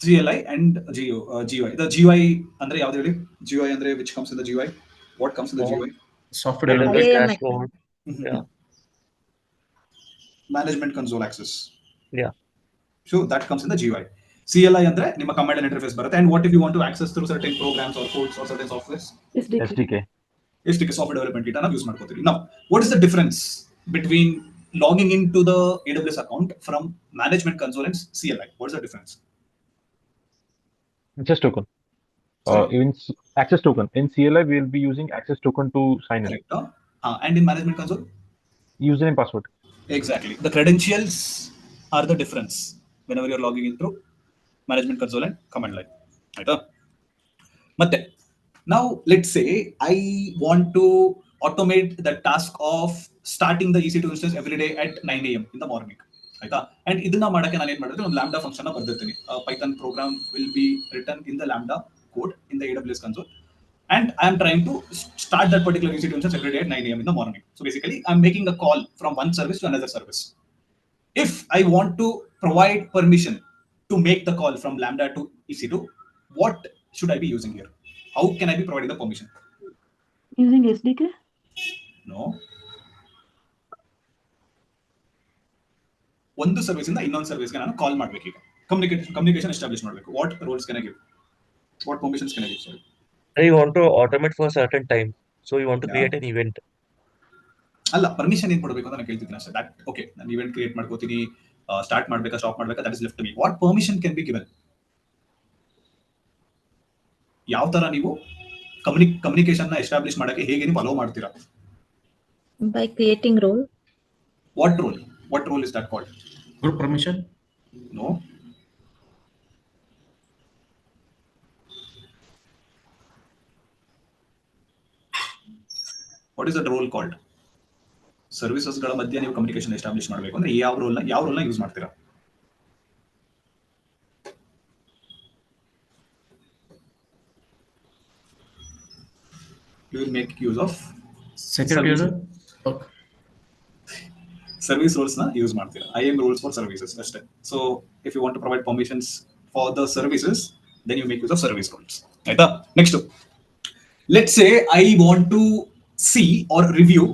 CLI and GUI. The GUI ಅಂದ್ರೆ ಯಾವ್ದು ಹೇಳಿ? GUI ಅಂದ್ರೆ which comes in the GUI? What comes in the GUI? Software development. AWS IAM dashboard. Yeah. Management console access. Yeah. So that comes in the GUI. CLI ಅಂದ್ರೆ ನಿಮ್ಮ command line interface ಬರುತ್ತೆ. And what if you want to access through certain programs or codes or certain softwares? SDK. SDK, software development kit ನಾವು use ಮಾಡ್ಕೋತೀವಿ. Now, what is the difference between logging into the AWS account from management console and CLI? What is the difference? Access token. Even access token. In CLI, we will be using access token to sign in. Correct. And in management console? Username, password. Exactly. The credentials are the difference whenever you're logging in through management console and command line. Right? But now let's say I want to automate the task of starting the EC2 instance every day at 9 AM in the morning. ಆಯ್ತಾ? And ಇದನ್ನ ಮಾಡಕ್ಕೆ ನಾನು ಏನ್ ಮಾಡಿದ್ರೆ ಒಂದು lambda function ಬರ್ದಿರ್ತೀನಿ. Python program will be return in the lambda code in the AWS console, and I am trying to start that particular EC2 instance every day at 9 AM in the morning. So basically, I'm making a call from one service to another service. If I want to provide permission to make the call from Lambda to EC2, what should I be using here? How can I be providing the permission? Using SDK? No. ಒಂದು service ಇಂದ ಇನ್ನೊಂದು ಸರ್ವಿಸ್ಗೆ ನಾನು call ಮಾಡಬೇಕು. ಈಗ communication establish ಮಾಡಬೇಕು. What roles can I give? What permissions can I give? Sorry. You want to automate for a certain time, so you want to create an event. ಅಲ್ಲ, permission ಏನ್ ಕೊಡಬೇಕು ಅಂತ ನಾನು ಕೇಳ್ತಿದ್ದೀನಿ ಅಷ್ಟೇ. ದಟ್ ಓಕೆ, ನಾನು event create ಮಾಡ್ಕೋತೀನಿ, start ಮಾಡ್ಬೇಕಾ ಸ್ಟಾಪ್ ಮಾಡ್ಬೇಕಾ, that is left to me. What permission can be given? ಯಾವ ತರ ನೀವು ಕಮ್ಯುನಿಕೇಶನ್ ನ ಎಸ್ಟಾಬ್ಲಿಷ್ ಮಾಡಕ್ಕೆ ಹೇಗೆ ನೀವು ಅಲೋ ಮಾಡ್ತೀರಾ? By creating role. What role? What role is that called? Group permission. No. What is that role called? Services ಗಳ ಮಧ್ಯೆ ನೀವು ಕಮ್ಯುನಿಕೇಶನ್ ಎಸ್ಟಾಬ್ಲಿಷ್ ಮಾಡಬೇಕು ಅಂದ್ರೆ ಯಾವ ರೋಲ್ನ ಯೂಸ್ ಮಾಡ್ತೀರಾ? You will make use of Security user. Okay. Service roles ನ use ಮಾಡ್ತೀರಾ. IAM ರೂಲ್ಸ್ ಫಾರ್ ಸರ್ವಿಸಸ್ ಅಷ್ಟೇ. So if you want to provide permissions for the services, then you make use of service roles. ಆಯ್ತಾ? Next, let's say I want to see or review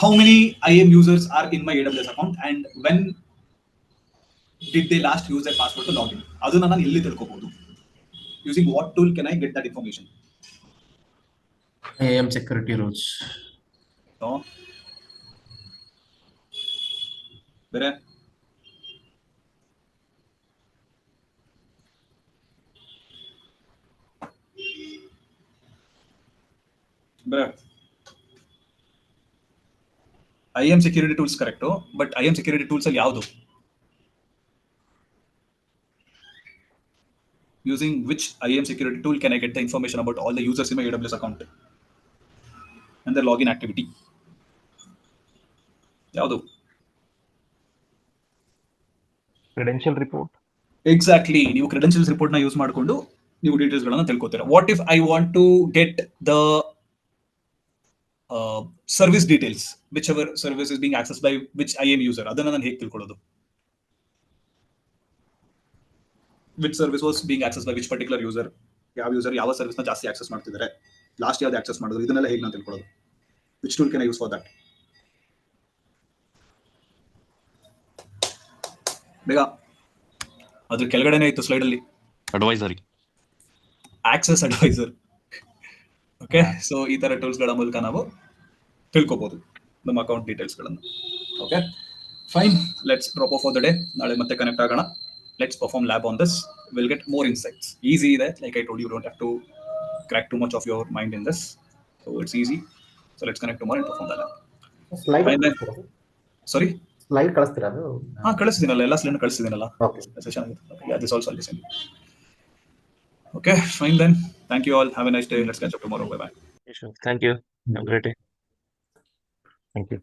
how many IAM users are in my AWS account and when did they last use their password to log in. ಅದನ್ನ ನಾನು ಇಲ್ಲಿ ತಿಳ್ಕೋಬಹುದು. Using what tool can I get that information? IAM security rules. No. ಬೇರೆ? IAM security tools correct, but IAM security tools ಅಲ್ಲಿ ಯಾವುದು? Using which IAM security tool can I get the information about all the users in my AWS account and their login activity? ಯಾವುದು? Credential report. Exactly. ನೀವು credentials report ನ use ಮಾಡಿಕೊಂಡು ನೀವು details ಗಳನ್ನ ತಿಳ್ಕೊತೀರಾ. What if I want to get the service details, which ever service is being access by which IAM user, ಅದನ್ನ ನಾನು ಹೇಗೆ ತಿಳ್ಕೊಳ್ಳೋದು? Which service was being access by which particular user, ಯಾವ ಯೂಸರ್ ಯಾವ ಸರ್ವಿಸ್ ನ ಜಾಸ್ತಿ ಆಕ್ಸೆಸ್ ಮಾಡ್ತಿದ್ದಾರೆ, last ಯಾವ್ದು ಆಕ್ಸೆಸ್ ಮಾಡೋದು, ಇದನ್ನೆಲ್ಲ ಹೇಗೆ ನಾನು ತಿಳ್ಕೊಳ್ಳೋದು? Which tool can I use for that? ಬೇಗ ಅದ್ರ ಕೆಳಗಡೆನೇ ಇತ್ತು ಸ್ಲೈಡ್ ಅಲ್ಲಿ, advisory, access advisor. Okay, so ಈ ತರ ಟೂಲ್ಸ್ ಗಳ ಮೂಲಕ ನಾವು ತಿಳ್ಕೊಬಹುದು ನಮ್ಮ ಅಕೌಂಟ್ ಡೀಟೇಲ್ಸ್ ಗಳನ್ನು. Okay fine, let's drop off for the day. ನಾಳೆ ಮತ್ತೆ ಕನೆಕ್ಟ್ ಆಗೋಣ. Let's perform lab on this. Will get more insights. Easy ಇದೆ, like I told you don't have to crack too much of your mind in this. So it's easy. So let's connect tomorrow and perform that. Slide Fine then. Sorry? Slide ಕಳಿಸ್ತೀರಾ ಅದು? ಹಾ, ಕಳಿಸ್ತೀನಲ್ಲ, ಎಲ್ಲ slide ಕಳಿಸ್ತಿದ್ದೀನಲ್ಲ. Okay. Session ಆಗಿದೆ. Yeah, this also I'll listen. Okay, fine then. Thank you all. Have a nice day. Let's catch up tomorrow. Bye bye. Sure. Thank you. Have a great day. Thank you.